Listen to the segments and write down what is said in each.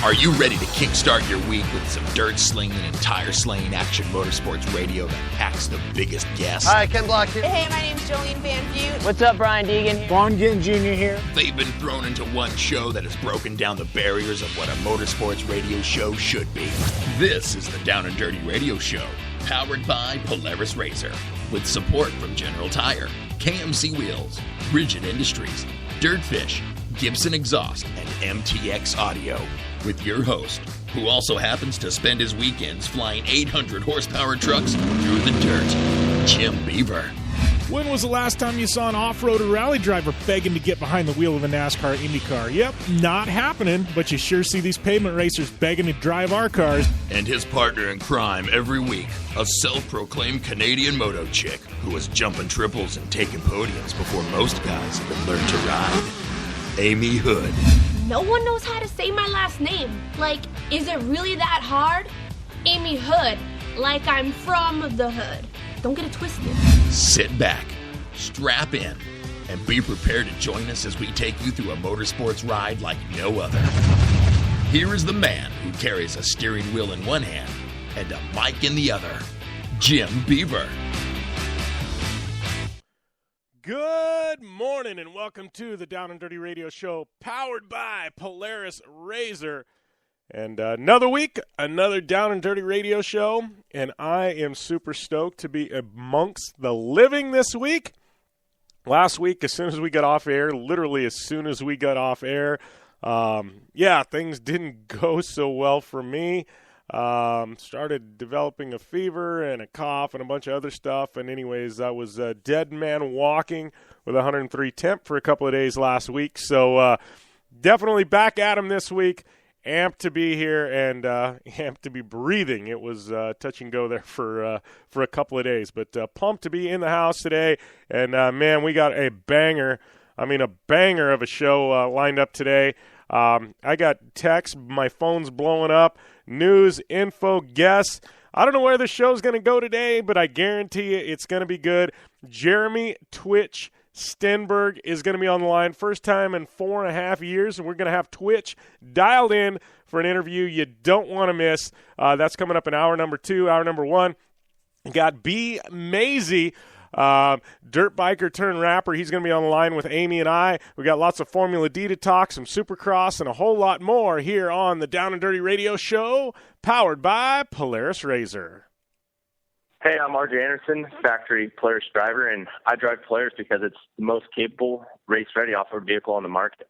Are you ready to kickstart your week with some dirt slinging and tire slaying action motorsports radio that packs the biggest guests? Hi, Ken Block here. Hey, my name's Jolene Van Butte. What's up, Brian Deegan? Vaughn Ginn Jr. here. They've been thrown into one show that has broken down the barriers of what a motorsports radio show should be. This is the Down and Dirty Radio Show, powered by Polaris RZR, with support from General Tire, KMC Wheels, Rigid Industries, Dirtfish, Gibson Exhaust, and MTX Audio. With your host, who also happens to spend his weekends flying 800 horsepower trucks through the dirt, Jim Beaver. When was the last time you saw an off-road or rally driver begging to get behind the wheel of a NASCAR IndyCar? Yep, not happening, but you sure see these pavement racers begging to drive our cars. And his partner in crime every week, a self-proclaimed Canadian moto chick who was jumping triples and taking podiums before most guys even learned to ride, Amy Houde. No one knows how to say my last name. Like, is it really that hard? Amy Houde, like I'm from the hood. Don't get it twisted. Sit back, strap in, and be prepared to join us as we take you through a motorsports ride like no other. Here is the man who carries a steering wheel in one hand and a mic in the other, Jim Beaver. Good morning and welcome to the Down and Dirty Radio Show, powered by Polaris RZR. And another week, another Down and Dirty Radio Show, and I am super stoked to be amongst the living this week. Last week, as soon as we got off air, literally as soon as we got off air, things didn't go so well for me. Started developing a fever and a cough and a bunch of other stuff. And anyways, I was a dead man walking with 103 temp for a couple of days last week. So definitely back at him this week. Amped to be here and amped to be breathing. It was touch and go there for a couple of days. But pumped to be in the house today. And, man, we got a banger. A banger of a show lined up today. I got texts. My phone's blowing up. News, info, guests. I don't know where the show's going to go today, but I guarantee you it's going to be good. Jeremy Twitch Stenberg is going to be on the line. First time in 4.5 years, and we're going to have Twitch dialed in for an interview you don't want to miss. That's coming up in hour number 2. Hour number 1, got Bmayzee. Dirt biker turned rapper. He's going to be on the line with Amy and I. We got lots of Formula D to talk, some Supercross, and a whole lot more here on the Down and Dirty Radio Show, powered by Polaris RZR. Hey, I'm RJ Anderson, factory Polaris driver, and I drive Polaris because it's the most capable, race-ready off-road vehicle on the market.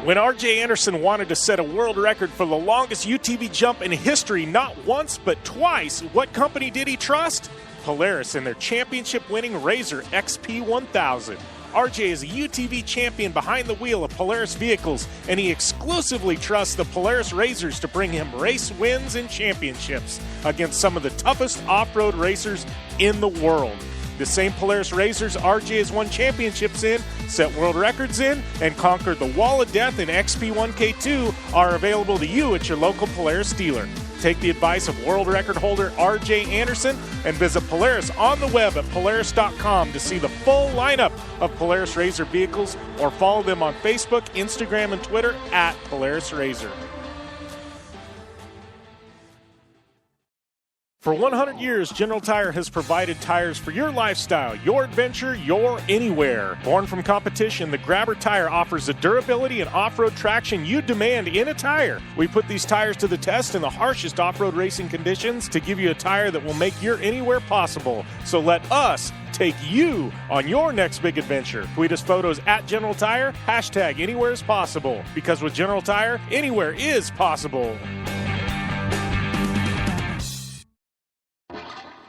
When R.J. Anderson wanted to set a world record for the longest UTV jump in history, not once but twice, what company did he trust? Polaris and their championship-winning RZR XP1000. R.J. is a UTV champion behind the wheel of Polaris vehicles, and he exclusively trusts the Polaris RZRs to bring him race wins and championships against some of the toughest off-road racers in the world. The same Polaris RZRs RJ has won championships in, set world records in, and conquered the Wall of Death in XP1K2 are available to you at your local Polaris dealer. Take the advice of world record holder RJ Anderson and visit Polaris on the web at Polaris.com to see the full lineup of Polaris RZR vehicles, or follow them on Facebook, Instagram, and Twitter at Polaris RZR. For 100 years, General Tire has provided tires for your lifestyle, your adventure, your anywhere. Born from competition, the Grabber tire offers the durability and off-road traction you demand in a tire. We put these tires to the test in the harshest off-road racing conditions to give you a tire that will make your anywhere possible. So let us take you on your next big adventure. Tweet us photos at General Tire, hashtag anywhere is possible. Because with General Tire, anywhere is possible.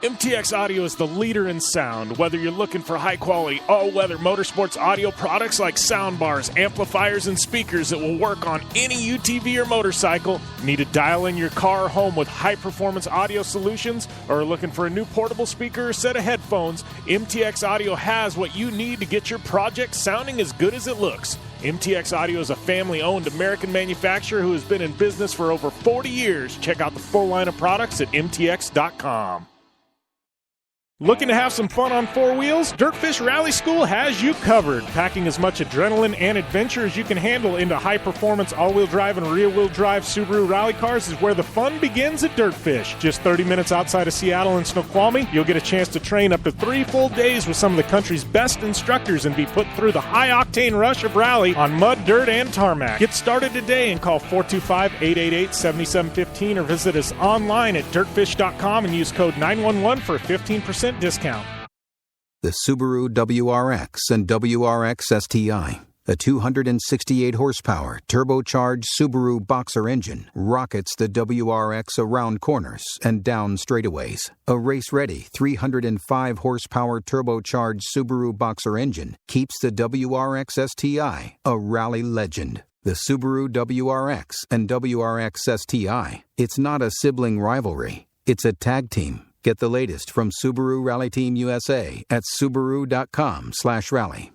MTX Audio is the leader in sound. Whether you're looking for high-quality, all-weather motorsports audio products like soundbars, amplifiers, and speakers that will work on any UTV or motorcycle, need to dial in your car or home with high-performance audio solutions, or are looking for a new portable speaker or set of headphones, MTX Audio has what you need to get your project sounding as good as it looks. MTX Audio is a family-owned American manufacturer who has been in business for over 40 years. Check out the full line of products at mtx.com. Looking to have some fun on four wheels? Dirtfish Rally School has you covered. Packing as much adrenaline and adventure as you can handle into high-performance all-wheel drive and rear-wheel drive Subaru rally cars is where the fun begins at Dirtfish. Just 30 minutes outside of Seattle and Snoqualmie, you'll get a chance to train up to 3 full days with some of the country's best instructors and be put through the high-octane rush of rally on mud, dirt, and tarmac. Get started today and call 425-888-7715 or visit us online at dirtfish.com and use code 911 for a 15% discount. The Subaru WRX and WRX STI, a 268 horsepower turbocharged Subaru Boxer engine, rockets the WRX around corners and down straightaways. A race-ready 305 horsepower turbocharged Subaru Boxer engine keeps the WRX STI a rally legend. The Subaru WRX and WRX STI, it's not a sibling rivalry, it's a tag team. Get the latest from Subaru Rally Team USA at Subaru.com/rally.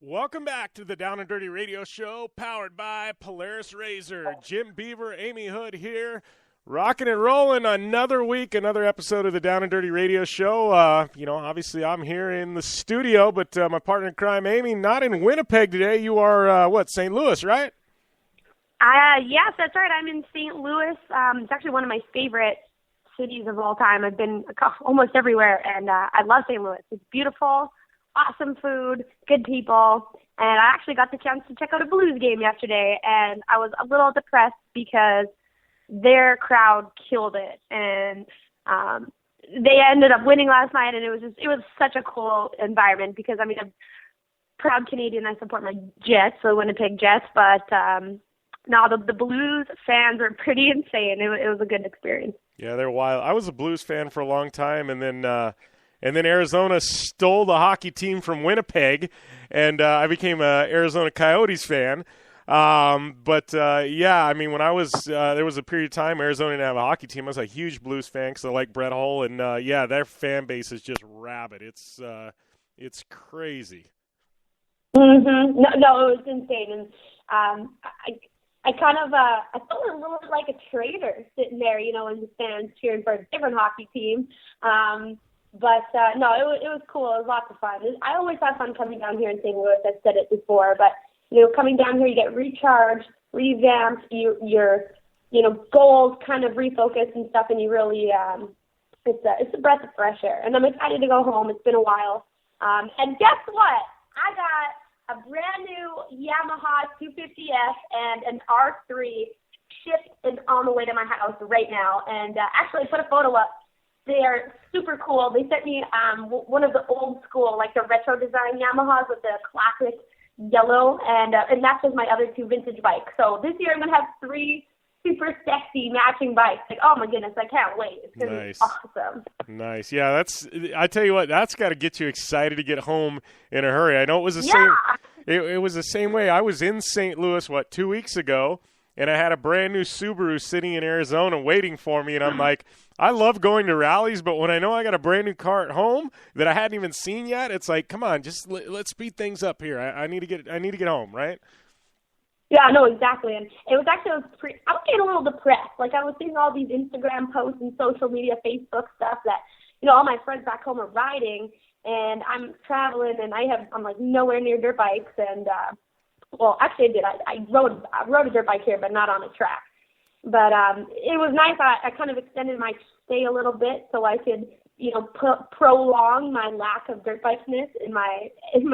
Welcome back to the Down and Dirty Radio Show, powered by Polaris Razor. Jim Beaver, Amy Houde here. Rocking and rolling another week, another episode of the Down and Dirty Radio Show. Obviously I'm here in the studio, but my partner in crime, Amy, not in Winnipeg today. You are, St. Louis, right? Yes, that's right. I'm in St. Louis. It's actually one of my favorite cities of all time. I've been almost everywhere, and I love St. Louis. It's beautiful, awesome food, good people, and I actually got the chance to check out a Blues game yesterday, and I was a little depressed because their crowd killed it, and they ended up winning last night, and it was such a cool environment because, I'm a proud Canadian. I support my Jets, the Winnipeg Jets, but the Blues fans were pretty insane. It was a good experience. Yeah, they're wild. I was a Blues fan for a long time, and then Arizona stole the hockey team from Winnipeg, and I became a Arizona Coyotes fan. When I was there was a period of time Arizona didn't have a hockey team. I was a huge Blues fan because I like Brett Hull, and their fan base is just rabid. It's crazy. Mm-hmm. No, it was insane, and I kind of I felt a little bit like a traitor sitting there, in the stands cheering for a different hockey team. It was cool. It was lots of fun. I always have fun coming down here in St. Louis. I've said it before, but coming down here, you get recharged, revamped, your goals kind of refocused and stuff, and you really, it's a breath of fresh air. And I'm excited to go home. It's been a while. And guess what? I got a brand new Yamaha 250S and an R3 shipped and on the way to my house right now. And actually, I put a photo up. They are super cool. They sent me one of the old school, like the retro design Yamahas with the classic yellow, and matches my other 2 vintage bikes. So this year I'm going to have 3 super sexy matching bikes. Like, oh my goodness, I can't wait. It's going to be awesome. Nice. Yeah, I tell you what, that's got to get you excited to get home in a hurry. I know it was the same. It was the same way. I was in St. Louis, 2 weeks ago, and I had a brand new Subaru sitting in Arizona waiting for me, and I'm like, I love going to rallies, but when I know I got a brand new car at home that I hadn't even seen yet, it's like, come on, just let's speed things up here. I need to get home, right? Yeah, no, exactly. And it was actually, I was getting a little depressed. Like, I was seeing all these Instagram posts and social media, Facebook stuff that, all my friends back home are riding, and I'm traveling, and I'm like nowhere near dirt bikes. And actually I did. I rode a dirt bike here, but not on a track. But it was nice. I kind of extended my stay a little bit so I could, prolong my lack of dirt bikeness in my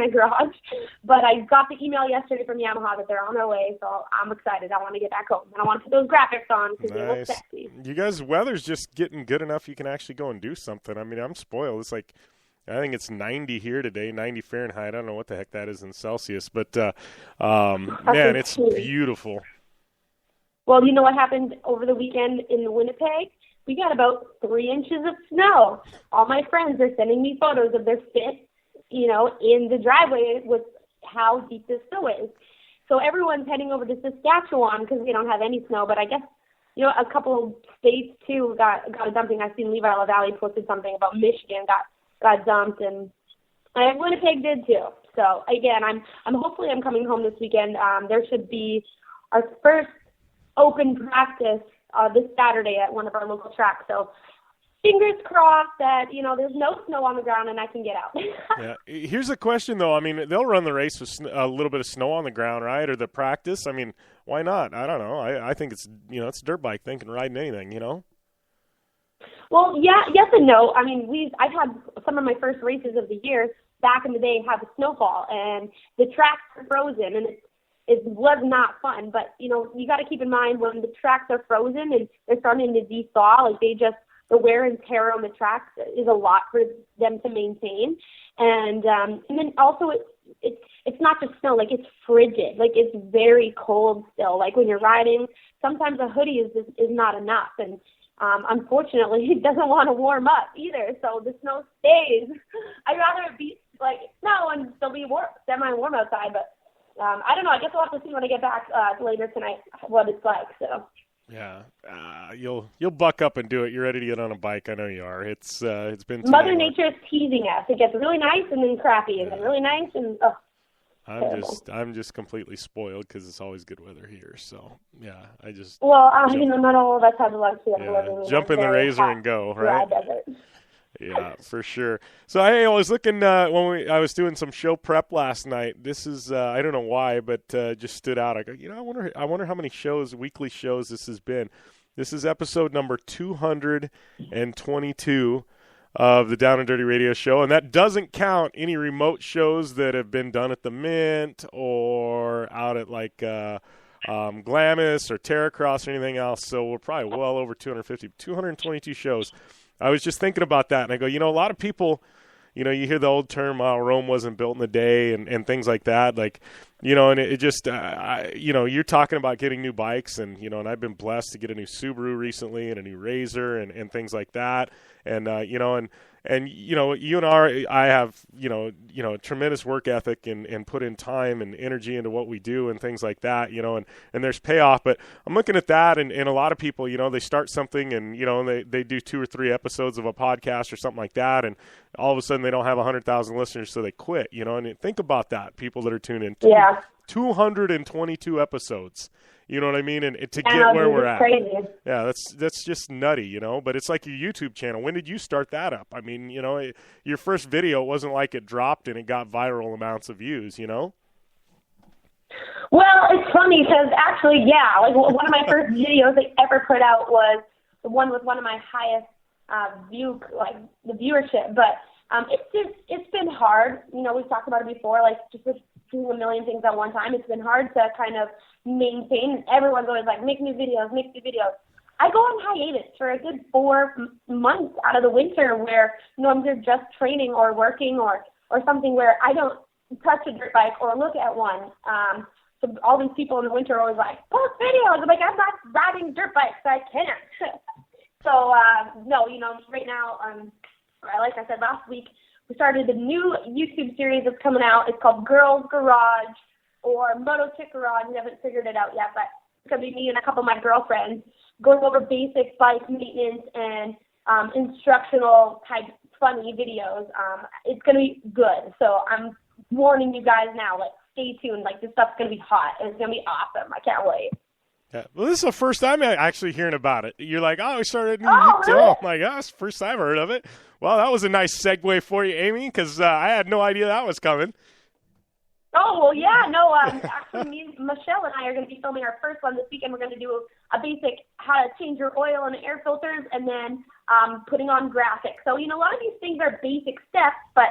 garage. But I got the email yesterday from Yamaha that they're on their way, so I'm excited. I want to get back home, and I want to put those graphics on because they look sexy. You guys' weather's just getting good enough you can actually go and do something. I mean, I'm spoiled. It's like, I think it's 90 here today, 90 Fahrenheit. I don't know what the heck that is in Celsius, but man, it's beautiful. Well, you know what happened over the weekend in Winnipeg? We got about 3 inches of snow. All my friends are sending me photos of their fit, in the driveway with how deep the snow is. So everyone's heading over to Saskatchewan because we don't have any snow. But I guess, a couple of states, too, got a dumping. I've seen Levi LaValle posted something about Michigan got dumped, and Winnipeg did, too. So again, I'm hopefully I'm coming home this weekend. There should be our first open practice this Saturday at one of our local tracks. So fingers crossed that, there's no snow on the ground and I can get out. Yeah. Here's a question, though. I mean, they'll run the race with a little bit of snow on the ground, right, or the practice. I mean, why not? I don't know. I think it's, it's a dirt bike. They can ride anything, Well, yeah, yes and no. I mean, I've had some of my first races of the year back in the day have a snowfall, and the tracks are frozen, and it was not fun. But, you got to keep in mind when the tracks are frozen and they're starting to de-thaw, like the wear and tear on the tracks is a lot for them to maintain. And then also it's not just snow, like it's frigid, like it's very cold still. Like when you're riding, sometimes a hoodie is not enough. And unfortunately, it doesn't want to warm up either. So the snow stays. I'd rather it be like snow and still be semi-warm outside. But I don't know. I guess we'll have to see when I get back later tonight what it's like. So. Yeah, you'll buck up and do it. You're ready to get on a bike. I know you are. It's been Mother Nature is teasing us. It gets really nice and then crappy, and then really nice and I'm just completely spoiled because it's always good weather here. So yeah, not all of us have the luxury of living. Jump in the Razor and go, right? Desert. Yeah, for sure. So hey, I was looking when I was doing some show prep last night. This is I don't know why, but just stood out. I go, I wonder how many weekly shows this has been. This is episode number 222 of the Down and Dirty Radio Show, and that doesn't count any remote shows that have been done at the Mint or out at like Glamis or Terracross or anything else. So we're probably well over 222 shows. I was just thinking about that, and I go, a lot of people, you hear the old term, Rome wasn't built in a day and things like that. Like, and it just, you're talking about getting new bikes, and, and I've been blessed to get a new Subaru recently and a new Razor and things like that. And, you and I have, tremendous work ethic and put in time and energy into what we do and things like that, and there's payoff. But I'm looking at that, and a lot of people, they start something and, they do 2 or 3 episodes of a podcast or something like that, and all of a sudden they don't have 100,000 listeners, so they quit, and think about that, people that are tuning in. Yeah. 222 episodes. You know what I mean? And to get where we're at. Crazy. Yeah, that's just nutty, But it's like your YouTube channel. When did you start that up? I mean, your first video, it wasn't like it dropped and it got viral amounts of views, Well, it's funny because actually, like one of my first videos I ever put out was the one with one of my highest the viewership. But it's been hard. We've talked about it before, like just doing a million things at one time. It's been hard to kind of maintain. Everyone's always like, make new videos. I go on hiatus for a good 4 months out of the winter where, I'm just training or working or something where I don't touch a dirt bike or look at one. So all these people in the winter are always like, post videos. I'm like, I'm not riding dirt bikes. I can't. So, no, right now, like I said last week, we started a new YouTube series that's coming out. It's called Girls Garage or Moto Chick Garage. We haven't figured it out yet, but it's going to be me and a couple of my girlfriends going over basic bike maintenance and instructional type funny videos. It's going to be good. So I'm warning you guys now, like, stay tuned. Like, this stuff's going to be hot, and it's going to be awesome. I can't wait. Yeah. Well, this is the first time I'm actually hearing about it. You're like, we started a new YouTube. Really? Oh, my gosh, first time I heard of it. Well, that was a nice segue for you, Amy, because I had no idea that was coming. Oh, well, yeah, no, actually, Michelle and I are going to be filming our first one this weekend. We're going to do a basic how to change your oil and air filters and then putting on graphics. So, a lot of these things are basic steps, but,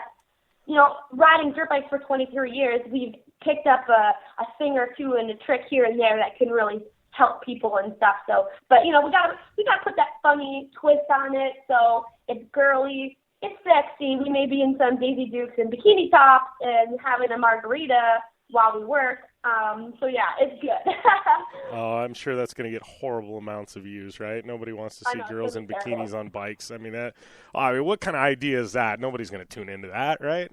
riding dirt bikes for 23 years, we've picked up a thing or two and a trick here and there that can really help people and stuff. So, but we gotta put that funny twist on it. So it's girly, it's sexy. We may be in some Daisy Dukes and bikini tops and having a margarita while we work. So yeah, it's good. Oh, I'm sure that's going to get horrible amounts of views, right? Nobody wants to see girls in bikinis on bikes. I mean, what kind of idea is that? Nobody's going to tune into that, right?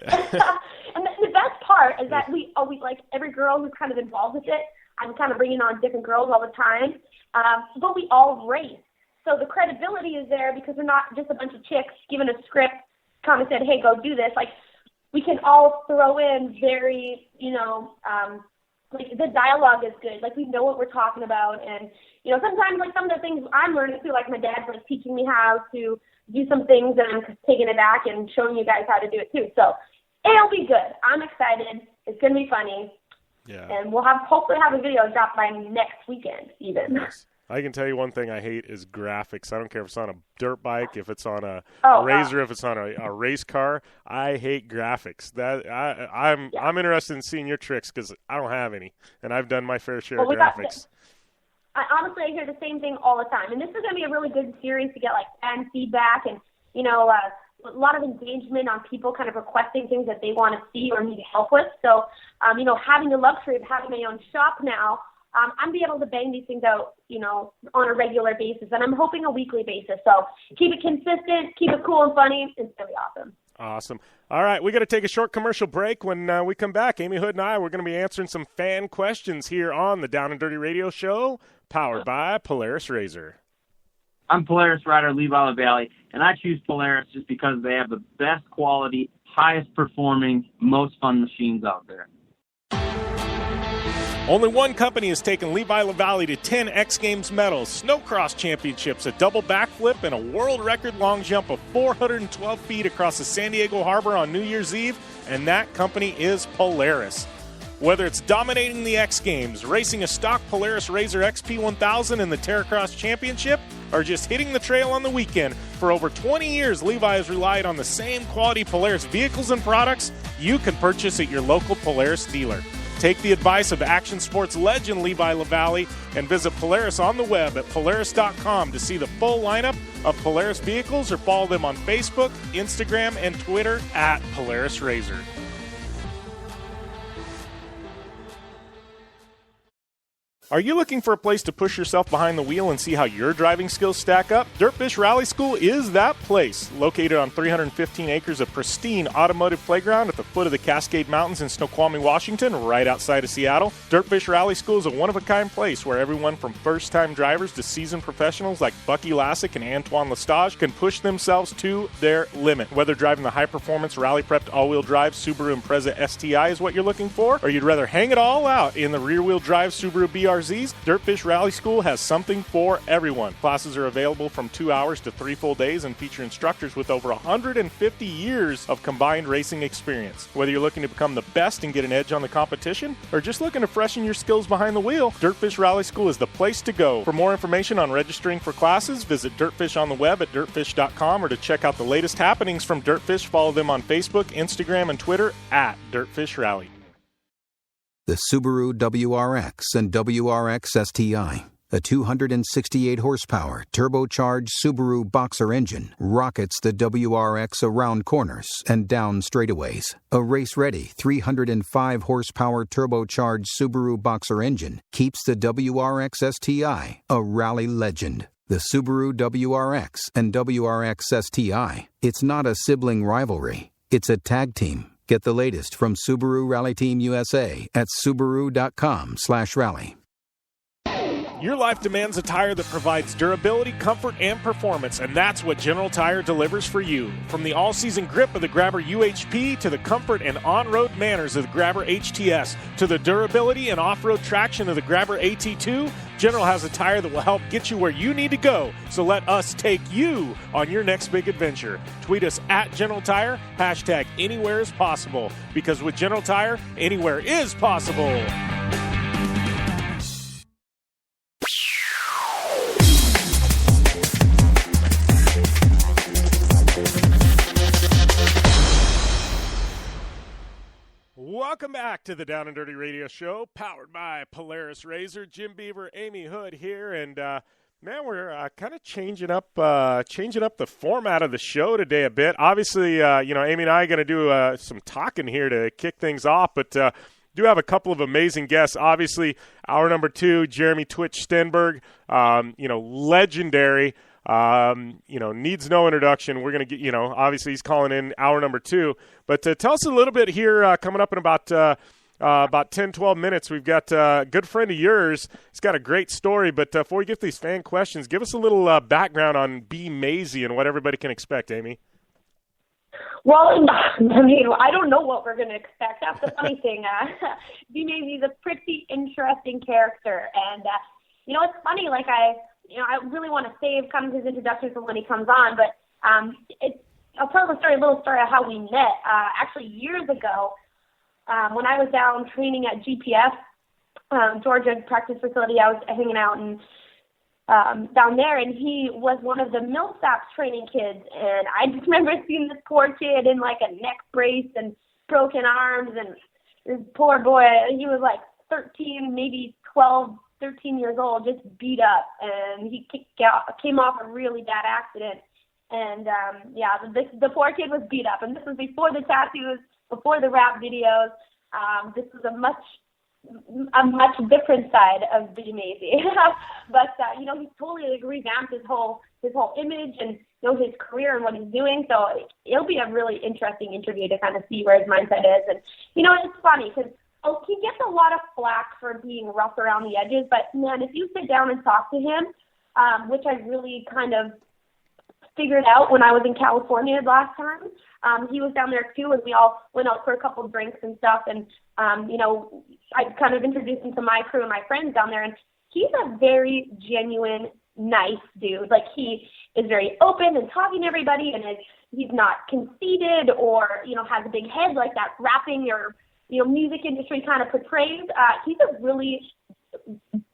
And the best part is that we always, like, every girl who's kind of involved with it, I'm kind of bringing on different girls all the time, but we all race. So the credibility is there because we're not just a bunch of chicks given a script, kind of said, hey, go do this. Like, we can all throw in very, like the dialogue is good. Like we know what we're talking about. And, sometimes like some of the things I'm learning too, like my dad's like teaching me how to do some things and I'm taking it back and showing you guys how to do it too. So it'll be good. I'm excited. It's going to be funny. Yeah. And we'll hopefully have a video dropped by next weekend even. Yes. I can tell you one thing I hate is graphics. I don't care if it's on a dirt bike, if it's on a razor, if it's on a race car. I hate graphics. I'm interested in seeing your tricks because I don't have any, and I've done my fair share of graphics. Honestly, I hear the same thing all the time. And this is going to be a really good series to get like fan feedback and, a lot of engagement on people kind of requesting things that they want to see or need help with. So, having the luxury of having my own shop now, I'm be able to bang these things out, on a regular basis. And I'm hoping a weekly basis. So keep it consistent, keep it cool and funny. It's going to be awesome. Awesome. All right, we got to take a short commercial break. When we come back, Amy Houde and I, we're going to be answering some fan questions here on the Down and Dirty Radio Show, powered by Polaris Razor. I'm Polaris rider Levi LaValle, and I choose Polaris just because they have the best quality, highest performing, most fun machines out there. Only one company has taken Levi LaValle to 10 X Games medals, snowcross championships, a double backflip, and a world record long jump of 412 feet across the San Diego Harbor on New Year's Eve, and that company is Polaris. Whether it's dominating the X Games, racing a stock Polaris Razor XP1000 in the Terracross Championship, or just hitting the trail on the weekend, for over 20 years, Levi has relied on the same quality Polaris vehicles and products you can purchase at your local Polaris dealer. Take the advice of action sports legend Levi LaValle and visit Polaris on the web at Polaris.com to see the full lineup of Polaris vehicles, or follow them on Facebook, Instagram, and Twitter at Polaris Razor. Are you looking for a place to push yourself behind the wheel and see how your driving skills stack up? Dirtfish Rally School is that place. Located on 315 acres of pristine automotive playground at the foot of the Cascade Mountains in Snoqualmie, Washington, right outside of Seattle, Dirtfish Rally School is a one-of-a-kind place where everyone from first-time drivers to seasoned professionals like Bucky Lassick and Antoine Lestage can push themselves to their limit. Whether driving the high-performance rally-prepped all-wheel drive Subaru Impreza STI is what you're looking for, or you'd rather hang it all out in the rear-wheel drive Subaru BRZs, Dirtfish Rally School has something for everyone. Classes are available from 2 hours to 3 full days and feature instructors with over 150 years of combined racing experience. Whether you're looking to become the best and get an edge on the competition, or just looking to freshen your skills behind the wheel, Dirtfish Rally School is the place to go. For more information on registering for classes, visit Dirtfish on the web at dirtfish.com, or to check out the latest happenings from Dirtfish, follow them on Facebook, Instagram, and Twitter at Dirtfish Rally. The Subaru WRX and WRX STI, a 268 horsepower turbocharged Subaru Boxer engine, rockets the WRX around corners and down straightaways. A race-ready 305 horsepower turbocharged Subaru Boxer engine keeps the WRX STI a rally legend. The Subaru WRX and WRX STI, it's not a sibling rivalry, it's a tag team. Get the latest from Subaru Rally Team USA at Subaru.com/rally. Your life demands a tire that provides durability, comfort, and performance, and that's what General Tire delivers for you. From the all-season grip of the Grabber UHP to the comfort and on-road manners of the Grabber HTS to the durability and off-road traction of the Grabber AT2, General has a tire that will help get you where you need to go. So let us take you on your next big adventure. Tweet us at General Tire, hashtag anywhere is possible, because with General Tire, anywhere is possible. Welcome back to the Down and Dirty Radio Show, powered by Polaris Razor. Jim Beaver, Amy Houde here, and man, we're kind of changing up the format of the show today a bit. Obviously, Amy and I are going to do some talking here to kick things off, but do have a couple of amazing guests. Obviously, hour number 2, Jeremy Twitch Stenberg, legendary. Needs no introduction. We're going to get, obviously he's calling in hour number 2. But tell us a little bit here coming up in about 10, 12 minutes. We've got a good friend of yours. He's got a great story. But before we get these fan questions, give us a little background on Bmayzee and what everybody can expect, Amy. Well, I mean, I don't know what we're going to expect. That's the funny thing. Bmayzee is a pretty interesting character. And, it's funny, like I really want to save kind of his introduction for when he comes on. But I'll tell a little story of how we met. Actually, years ago, when I was down training at GPS, Georgia practice facility, I was hanging out and down there, and he was one of the Millsaps training kids, and I just remember seeing this poor kid in like a neck brace and broken arms, and this poor boy, he was like 13, maybe 12, 13 years old, just beat up, and he came off a really bad accident, and the poor kid was beat up, and this was before the tattoos, before the rap videos. This was a much different side of Bmayzee. But he's totally revamped his whole image and his career and what he's doing. So it'll be a really interesting interview to kind of see where his mindset is. And it's funny because he gets a lot of flack for being rough around the edges. But man, if you sit down and talk to him, which I really kind of figured out when I was in California last time. He was down there too, and we all went out for a couple of drinks and stuff. And I kind of introduced him to my crew and my friends down there, and he's a very genuine, nice dude. Like, he is very open and talking to everybody, and he's not conceited or has a big head like that rapping or music industry kind of portrays. He's a really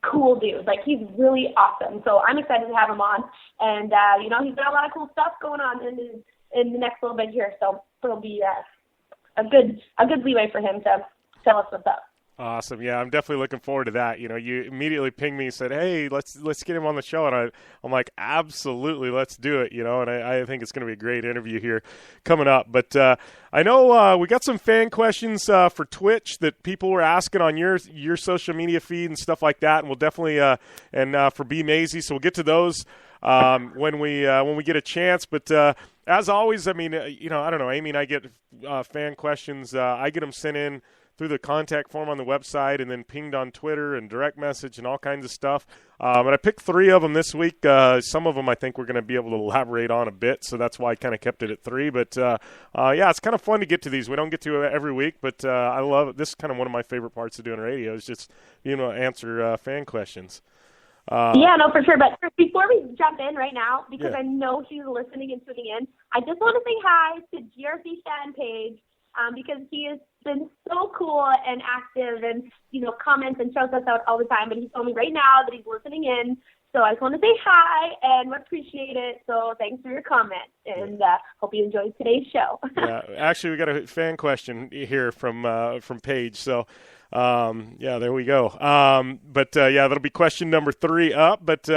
cool dude. Like, he's really awesome. So I'm excited to have him on, and he's got a lot of cool stuff going on in the next little bit here. So it'll be a good leeway for him to tell us what's up. Awesome. Yeah, I'm definitely looking forward to that. You immediately pinged me and said, hey, let's get him on the show. And I'm like, absolutely, let's do it. And I think it's going to be a great interview here coming up. But I know we got some fan questions for Twitch that people were asking on your social media feed and stuff like that. And we'll definitely, for Bmayzee, so we'll get to those when we get a chance. But as always, I mean, I don't know, Amy and I get fan questions. I get them sent in through the contact form on the website and then pinged on Twitter and direct message and all kinds of stuff. And I picked 3 of them this week. Some of them I think we're going to be able to elaborate on a bit, so that's why I kind of kept it at 3. But, it's kind of fun to get to these. We don't get to it every week, but I love it. This is kind of one of my favorite parts of doing radio is just being able to answer fan questions. Yeah, no, for sure. But before we jump in right now, because I know she's listening and tuning in, I just want to say hi to Jeremy fan page because he has been so cool and active and, comments and shows us out all the time. But he told me right now that he's listening in. So I just want to say hi and appreciate it. So thanks for your comment, and hope you enjoyed today's show. Yeah, actually, we got a fan question here from Paige. So, there we go. That'll be question number 3 up. But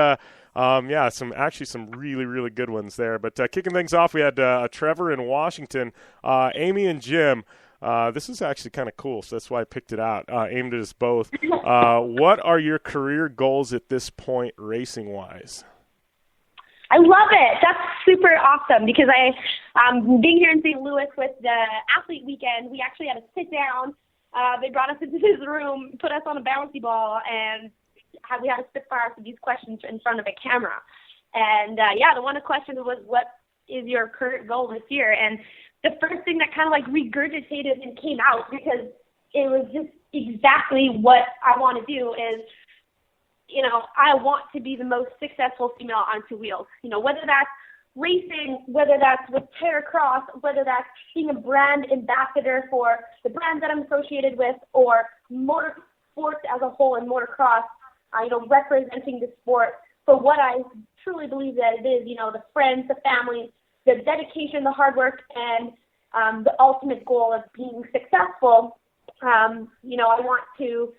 some really, really good ones there. But kicking things off, we had Trevor in Washington, Amy and Jim. This is actually kind of cool, so that's why I picked it out, aimed at us both. What are your career goals at this point, racing-wise? I love it. That's super awesome because being here in St. Louis with the athlete weekend, we actually had to sit down. They brought us into his room, put us on a bouncy ball, and we had to spitfire some these questions in front of a camera. And, the one question was, what is your current goal this year? And the first thing that kind of regurgitated and came out, because it was just exactly what I want to do is, I want to be the most successful female on 2 wheels. Whether that's racing, whether that's with Supercross, whether that's being a brand ambassador for the brands that I'm associated with, or motorsports as a whole and motocross, representing the sport for what I truly believe that it is, the friends, the family, the dedication, the hard work, and the ultimate goal of being successful. I want to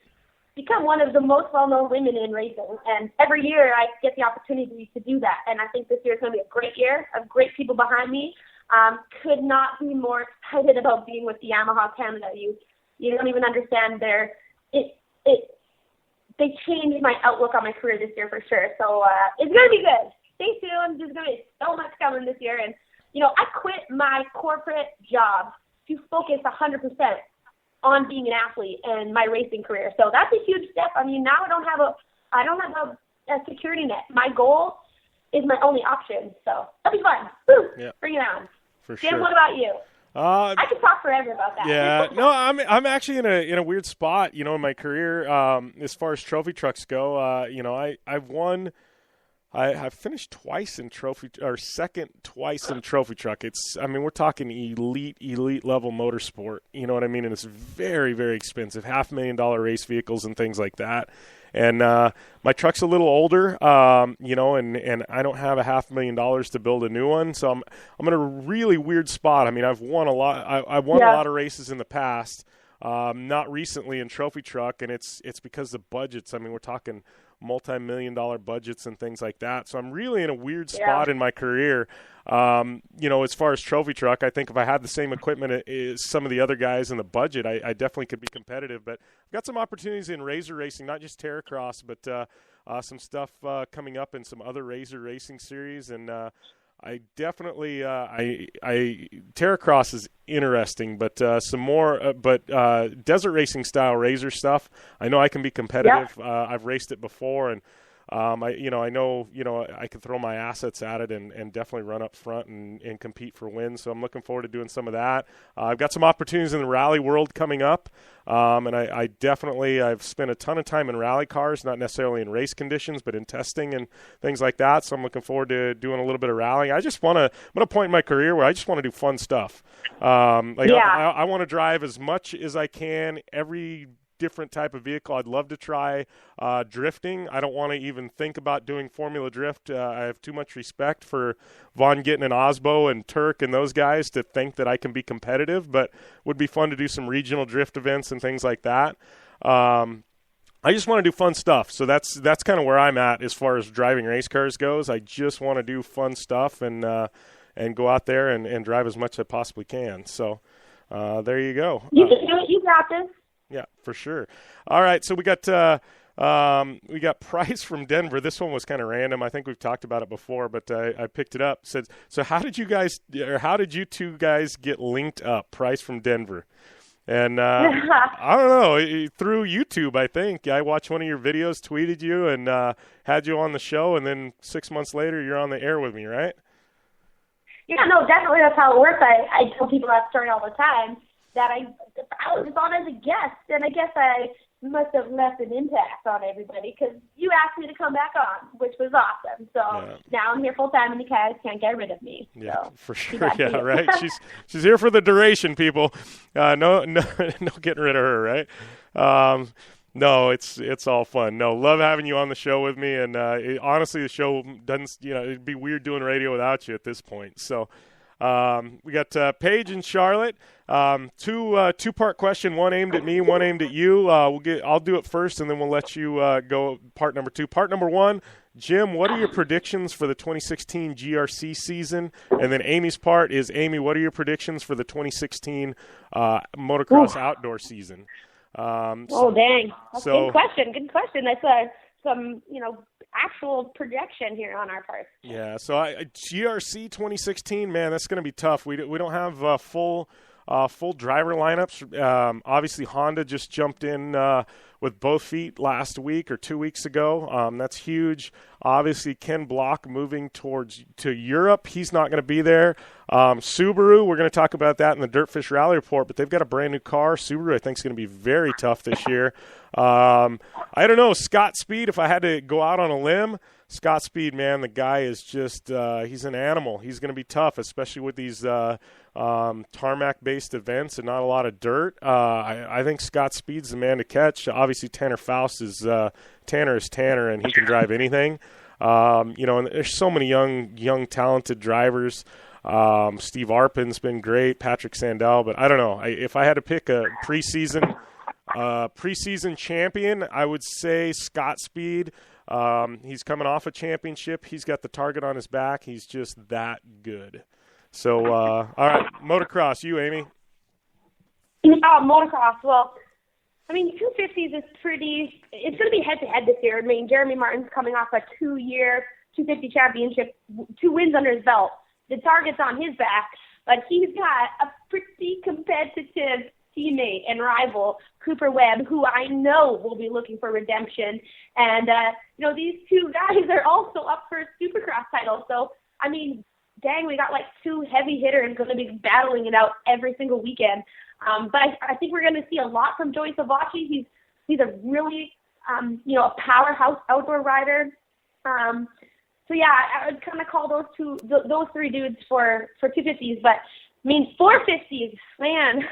become one of the most well-known women in racing. And every year I get the opportunity to do that. And I think this year is going to be a great year of great people behind me. Could not be more excited about being with the Yamaha Canada. You don't even understand they changed my outlook on my career this year for sure. So it's going to be good. Stay tuned. There's going to be so much coming this year. And, I quit my corporate job to focus 100% on being an athlete and my racing career. So that's a huge step. I mean, now I don't have a security net. My goal is my only option. So that'll be fun. Woo! Yeah. Bring it on. For Dan, sure. what about you? I could talk forever about that. Yeah, no, I'm actually in a weird spot, in my career as far as trophy trucks go. I've finished twice in second twice in trophy truck. We're talking elite level motorsport. You know what I mean? And it's very, very expensive, $500,000 race vehicles and things like that. And my truck's a little older, and I don't have $500,000 to build a new one. So I'm in a really weird spot. I mean, I've won a lot. I won a lot of races in the past, not recently in trophy truck, and it's because of budgets. I mean, we're talking multi-million-dollar budgets and things like that. So I'm really in a weird spot in my career. As far as trophy truck, I think if I had the same equipment as some of the other guys in the budget, I definitely could be competitive. But I've got some opportunities in razor racing, not just Terracross, but some stuff coming up in some other razor racing series. And I definitely Terracross is interesting, but some more desert racing style razor stuff. I know I can be competitive. Yeah. I've raced it before, and I know I can throw my assets at it and definitely run up front and compete for wins. So I'm looking forward to doing some of that. I've got some opportunities in the rally world coming up, and I've spent a ton of time in rally cars, not necessarily in race conditions, but in testing and things like that. So I'm looking forward to doing a little bit of rallying. I'm at a point in my career where I just want to do fun stuff. I want to drive as much as I can every different type of vehicle. I'd love to try drifting. I don't want to even think about doing Formula Drift. I have too much respect for Von Gittin and Osbo and Turk and those guys to think that I can be competitive, but would be fun to do some regional drift events and things like that. I just want to do fun stuff. So that's kind of where I'm at as far as driving race cars goes. I just want to do fun stuff and go out there and drive as much as I possibly can. So there you go. You got this. Yeah, for sure. All right, so we got Price from Denver. This one was kind of random. I think we've talked about it before, but I picked it up. Said, so how did you two guys get linked up? Price from Denver. And I don't know, through YouTube, I think. I watched one of your videos, tweeted you, and had you on the show, and then 6 months later, you're on the air with me, right? Yeah, no, definitely that's how it works. I tell people that story all the time, that I was on as a guest, and I guess I must have left an impact on everybody because you asked me to come back on, which was awesome. So now I'm here full time, and you guys can't get rid of me. Yeah, so, for sure. Yeah, right. She's here for the duration, people. No getting rid of her, right? No, it's all fun. No, love having you on the show with me, and honestly, the show doesn't. It'd be weird doing radio without you at this point. So. We got Paige and Charlotte. Two-part question. One aimed at me, one aimed at you. I'll do it first, and then we'll let you go. Part number two. Part number one. Jim, what are your predictions for the 2016 GRC season? And then Amy's part is, Amy, what are your predictions for the 2016 motocross outdoor season? Dang! That's good question. That's some actual projection here on our part. Yeah, so GRC 2016, man, that's going to be tough. We don't have full driver lineups. Obviously, Honda just jumped in with both feet last week or 2 weeks ago. That's huge. Obviously, Ken Block moving to Europe. He's not going to be there. Subaru, we're going to talk about that in the Dirtfish Rally Report, but they've got a brand new car. Subaru, I think, is going to be very tough this year. I don't know. Scott Speed, if I had to go out on a limb, Scott Speed, man, the guy is just he's an animal. He's going to be tough, especially with these tarmac-based events and not a lot of dirt. I think Scott Speed's the man to catch. Obviously, Tanner Faust is Tanner, and he can drive anything. And there's so many young talented drivers. Steve Arpin's been great, Patrick Sandell, but I don't know. If I had to pick a preseason champion, I would say Scott Speed. He's coming off a championship. He's got the target on his back. He's just that good. So, all right, motocross, you, Amy. Motocross, well, 250s is it's going to be head-to-head this year. Jeremy Martin's coming off a 2-year 250 championship, 2 wins under his belt. The target's on his back, but he's got a pretty competitive teammate and rival, Cooper Webb, who I know will be looking for redemption. And, these two guys are also up for a Supercross title. So, dang, we got like two heavy hitters going to be battling it out every single weekend. But I think we're going to see a lot from Joey Savacci. He's a really, a powerhouse outdoor rider. So yeah, I would kind of call those three dudes for 250s. But I mean, 450s, man,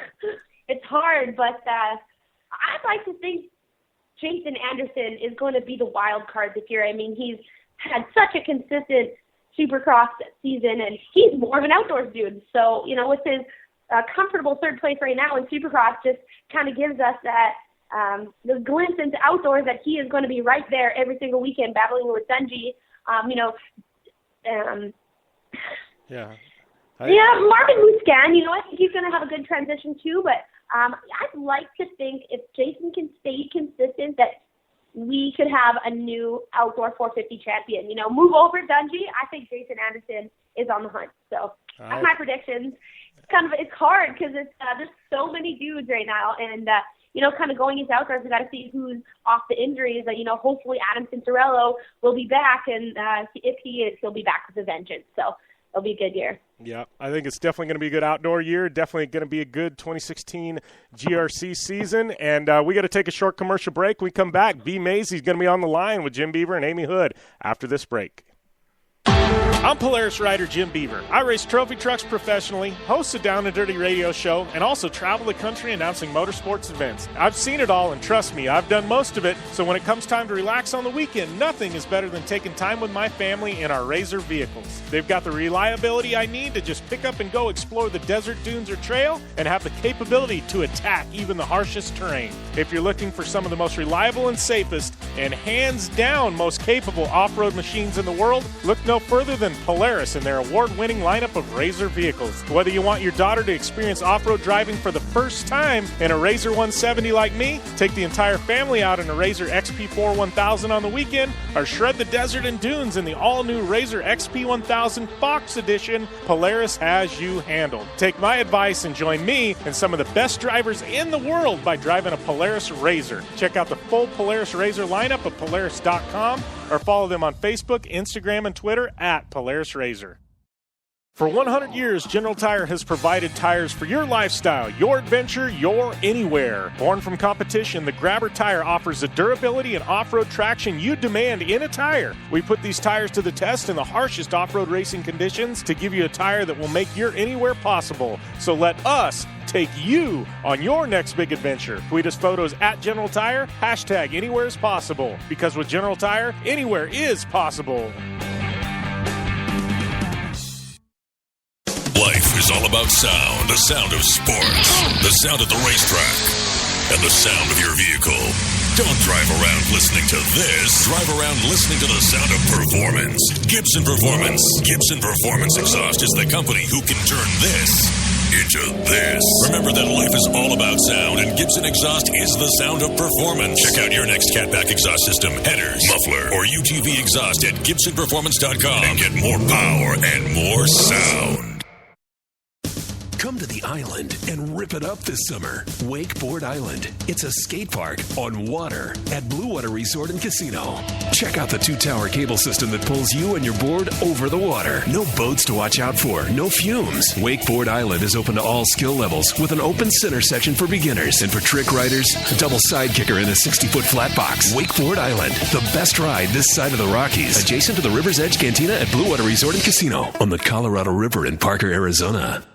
it's hard. But I'd like to think Jason Anderson is going to be the wild card this year. I mean, he's had such a consistent Supercross season, and he's more of an outdoors dude. So, with his comfortable third place right now in Supercross, just kind of gives us that the glimpse into outdoors that he is going to be right there every single weekend battling with Dungey. Marvin Muscan, I think he's going to have a good transition too, but I'd like to think if Jason can stay consistent that we could have a new outdoor 450 champion. Move over Dungey. I think Jason Anderson is on the hunt. So that's my predictions. It's hard because there's so many dudes right now, and kind of going into outdoors, we got to see who's off the injuries. Hopefully Adam Cincerello will be back, and if he is, he'll be back with a vengeance. So it'll be a good year. Yeah, I think it's definitely going to be a good outdoor year. Definitely going to be a good 2016 GRC season. And we got to take a short commercial break. When we come back, Bmayzee is going to be on the line with Jim Beaver and Amy Houde after this break. I'm Polaris rider Jim Beaver. I race trophy trucks professionally, host a Down and Dirty radio show, and also travel the country announcing motorsports events. I've seen it all, and trust me, I've done most of it. So when it comes time to relax on the weekend, nothing is better than taking time with my family in our RZR vehicles. They've got the reliability I need to just pick up and go explore the desert, dunes, or trail, and have the capability to attack even the harshest terrain. If you're looking for some of the most reliable and safest, and hands down most capable off-road machines in the world, look no further than Polaris and their award-winning lineup of RZR vehicles. Whether you want your daughter to experience off-road driving for the first time in a RZR 170 like me, take the entire family out in a RZR XP4 1000 on the weekend, or shred the desert and dunes in the all-new RZR XP 1000 Fox Edition, Polaris has you handled. Take my advice and join me and some of the best drivers in the world by driving a Polaris RZR. Check out the full Polaris RZR lineup at Polaris.com or follow them on Facebook, Instagram, and Twitter at Polaris RZR. For 100 years, General Tire has provided tires for your lifestyle, your adventure, your anywhere. Born from competition, the Grabber tire offers the durability and off-road traction you demand in a tire. We put these tires to the test in the harshest off-road racing conditions to give you a tire that will make your anywhere possible. So let us take you on your next big adventure. Tweet us photos at General Tire, hashtag anywhere is possible. Because with General Tire, anywhere is possible. Life is all about sound, the sound of sports, the sound at the racetrack, and the sound of your vehicle. Don't drive around listening to this. Drive around listening to the sound of performance. Gibson Performance. Gibson Performance Exhaust is the company who can turn this into this. Remember that life is all about sound, and Gibson Exhaust is the sound of performance. Check out your next catback exhaust system, headers, muffler, or UTV exhaust at GibsonPerformance.com and get more power and more sound. Come to the island and rip it up this summer. Wakeboard Island. It's a skate park on water at Blue Water Resort and Casino. Check out the 2-tower cable system that pulls you and your board over the water. No boats to watch out for. No fumes. Wakeboard Island is open to all skill levels with an open center section for beginners. And for trick riders, a double side kicker in a 60-foot flat box. Wakeboard Island. The best ride this side of the Rockies. Adjacent to the River's Edge Cantina at Blue Water Resort and Casino on the Colorado River in Parker, Arizona.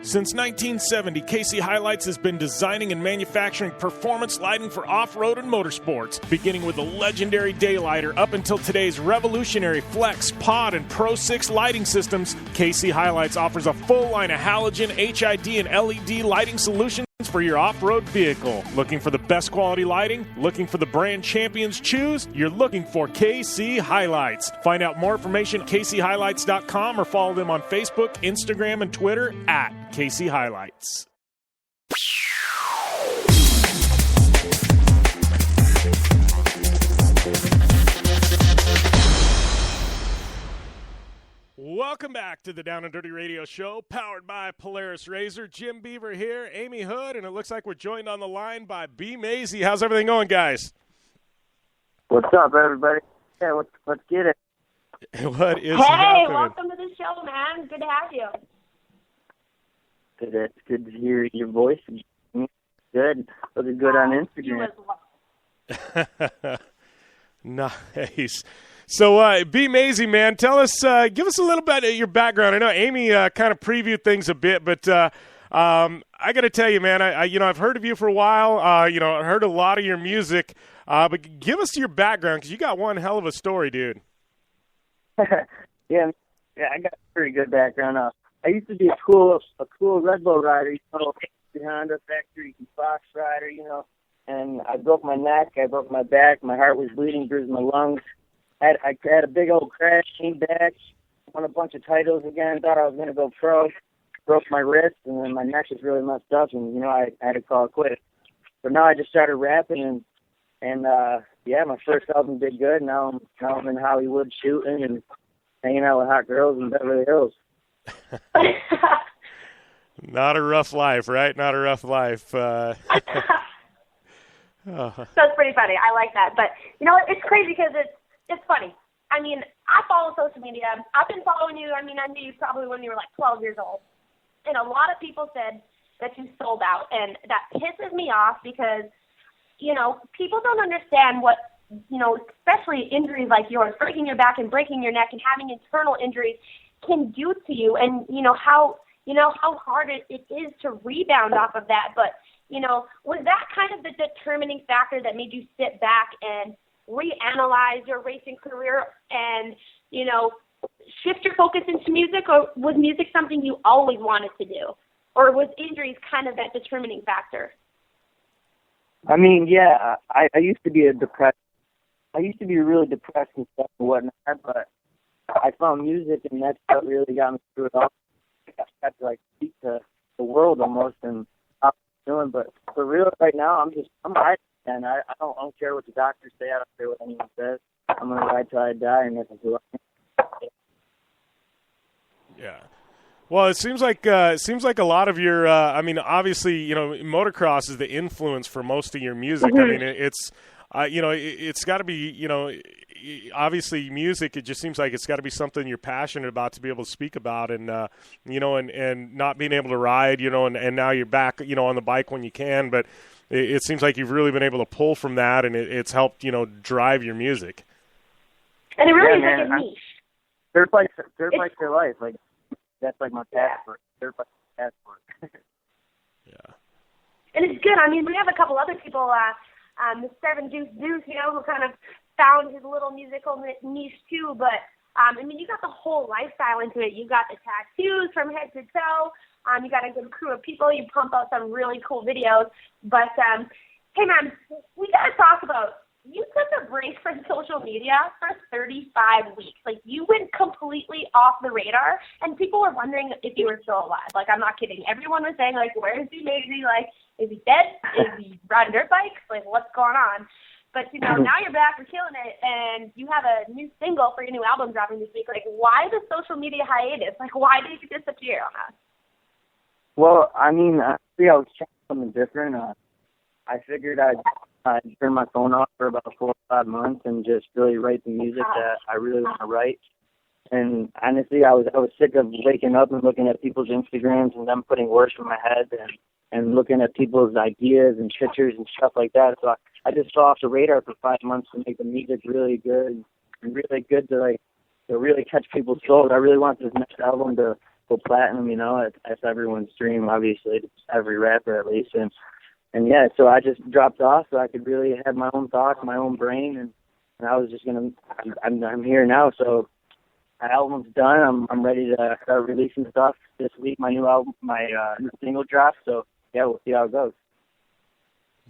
Since 1970, KC Highlights has been designing and manufacturing performance lighting for off-road and motorsports, beginning with the legendary Daylighter up until today's revolutionary Flex, Pod, and Pro 6 lighting systems. KC Highlights offers a full line of halogen, HID, and LED lighting solutions for your off-road vehicle. Looking for the best quality lighting? Looking for the brand champions choose? You're looking for KC Highlights. Find out more information at kchighlights.com or follow them on Facebook, Instagram, and Twitter at KC Highlights. Welcome back to the Down and Dirty Radio Show, powered by Polaris RZR. Jim Beaver here, Amy Houde, and it looks like we're joined on the line by Bmayzee. How's everything going, guys? What's up, everybody? Yeah, let's get it. What is Hey, happening? welcome to the show, man. Good to have you. It's good to hear your voice. Good. Looking good on Instagram. Nice. So, Bmayzee, man, tell us, give us a little bit of your background. I know Amy kind of previewed things a bit, but I got to tell you, man, I've heard of you for a while. I heard a lot of your music, but give us your background because you got one hell of a story, dude. yeah, I got a pretty good background. I used to be a cool Red Bull rider, Honda factory Fox rider, and I broke my neck, I broke my back, my heart was bleeding, bruised my lungs. I had a big old crash, came back, won a bunch of titles again, thought I was going to go pro, broke my wrist, and then my neck was really messed up, and, I had to call it quits. But now I just started rapping, and my first album did good. Now I'm in Hollywood shooting and hanging out with hot girls in Beverly Hills. Not a rough life, right? Not a rough life. That's pretty funny. I like that. But, it's crazy because it's funny. I mean, I follow social media. I've been following you. I mean, I knew you probably when you were like 12 years old. And a lot of people said that you sold out. And that pisses me off because, people don't understand what, especially injuries like yours, breaking your back and breaking your neck and having internal injuries can do to you. And, how hard it is to rebound off of that. But, was that kind of the determining factor that made you sit back and reanalyze your racing career and, shift your focus into music, or was music something you always wanted to do? Or was injuries kind of that determining factor? I mean, yeah, I used to be really depressed and stuff and whatnot, but I found music and that's what really got me through it all. I got to speak to the world almost and how I'm doing, but for real right now, I'm riding, and I don't care what the doctors say. I don't care what anyone says. I'm gonna ride till I die, and that's who I am. Yeah. Well, it seems like a lot of your. Obviously, motocross is the influence for most of your music. Mm-hmm. I mean, it's got to be, obviously music. It just seems like it's got to be something you're passionate about to be able to speak about, and and not being able to ride, and now you're back, on the bike when you can. But it seems like you've really been able to pull from that, and it's helped, drive your music. And it really is like a niche. Dirt bikes are life. That's my passport. Dirt bikes passport. Yeah. And it's good. I mean, we have a couple other people, the Seven Deuce, who kind of found his little musical niche too. But, you got the whole lifestyle into it. You got the tattoos from head to toe. You got a good crew of people. You pump out some really cool videos. But, hey, man, we got to talk about, you took a break from social media for 35 weeks. You went completely off the radar, and people were wondering if you were still alive. I'm not kidding. Everyone was saying, where is Bmayzee? Is he dead? Is he riding dirt bikes? What's going on? But, now you're back, you're killing it, and you have a new single for your new album dropping this week. Why the social media hiatus? Why did you disappear on us? Well, I was trying something different. I figured I'd turn my phone off for about 4 or 5 months and just really write the music that I really want to write. And honestly, I was sick of waking up and looking at people's Instagrams and them putting words in my head and looking at people's ideas and pictures and stuff like that. So I just fell off the radar for 5 months to make the music really good and really good to really catch people's souls. I really want this next album to go platinum. That's everyone's dream, obviously, every rapper at least. And yeah, so I just dropped off so I could really have my own thoughts, my own brain, and I was just I'm here now, so my album's done. I'm ready to start releasing stuff this week. My new album, my new single drops. So yeah, we'll see how it goes.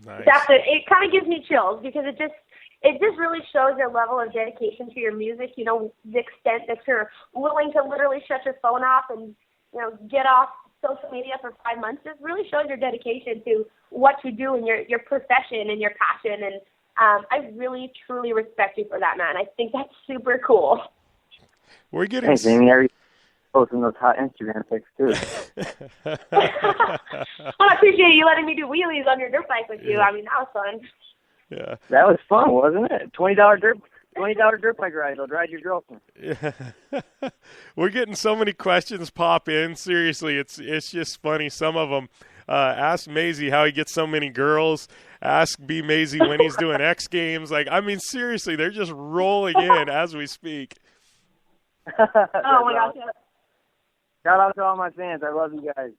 Nice. It kind of gives me chills because it just really shows your level of dedication to your music. The extent that you're willing to literally shut your phone off and get off social media for 5 months just really shows your dedication to what you do and your profession and your passion. And I really, truly respect you for that, man. I think that's super cool. We're getting... Thanks, Amy. Posting those hot Instagram pics, too. Well, I appreciate you letting me do wheelies on your dirt bike with you. Yeah. That was fun. Yeah. That was fun, wasn't it? $20 dirt $20 dirt bike ride. I'll drive your girlfriend. Yeah. We're getting so many questions pop in. Seriously, it's just funny. Some of them. Ask Maisy how he gets so many girls. Ask Bmayzee when he's doing X Games. Like, I mean, seriously, they're just rolling in as we speak. Oh my gosh! Yeah. Shout out to all my fans. I love you guys.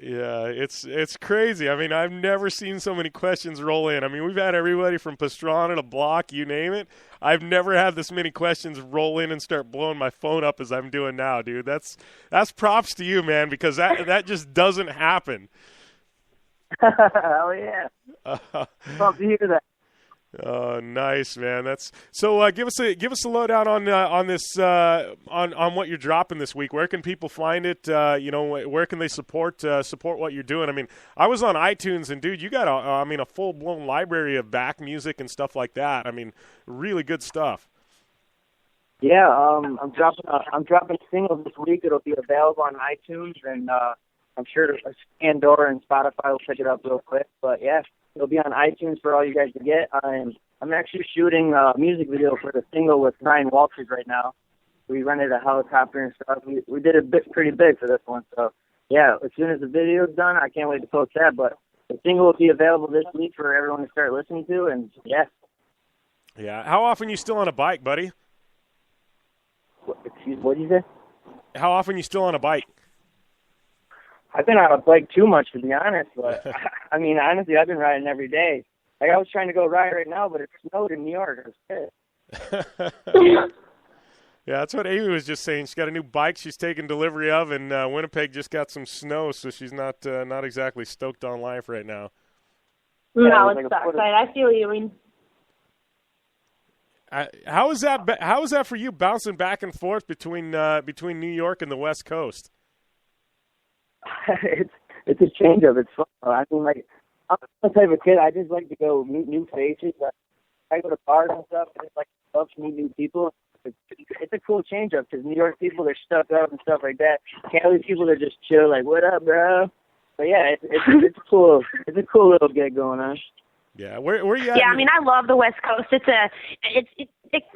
Yeah, it's crazy. I mean, I've never seen so many questions roll in. I mean, we've had everybody from Pastrana to Block, you name it. I've never had this many questions roll in and start blowing my phone up as I'm doing now, dude. That's props to you, man, because that just doesn't happen. Hell yeah! Love to hear that. Oh, nice, man. That's so. Give us a lowdown on this on what you're dropping this week. Where can people find it? Where can they support what you're doing? I mean, I was on iTunes, and dude, you got a full blown library of back music and stuff like that. I mean, really good stuff. Yeah, I'm dropping a single this week. It'll be available on iTunes, and I'm sure Pandora and Spotify will pick it up real quick. But yeah, it'll be on iTunes for all you guys to get. I'm actually shooting a music video for the single with Ryan Walters right now. We rented a helicopter and stuff. We did it pretty big for this one. So yeah, as soon as the video's done, I can't wait to post that. But the single will be available this week for everyone to start listening to. And yeah. Yeah. How often you still on a bike, buddy? What did you say? How often you still on a bike? I've been on a bike too much, to be honest. But I mean, honestly, I've been riding every day. Like, I was trying to go ride right now, but it snowed in New York. It was pissed. Yeah, that's what Amy was just saying. She's got a new bike she's taking delivery of, and Winnipeg just got some snow, so she's not exactly stoked on life right now. No, it sucks. I feel you. I mean, how is that for you, bouncing back and forth between New York and the West Coast? It's a change up. It's fun. I mean, like, I'm the type of kid, I just like to go meet new faces. I go to bars and stuff, and it's like I love to meet new people. It's a cool change up because New York people, they're stuck up and stuff like that. Cali people are just chill, like, what up, bro? But yeah, it's cool. It's a cool little gig going on. Yeah, where you at? Yeah, I mean, I love the West Coast. It kind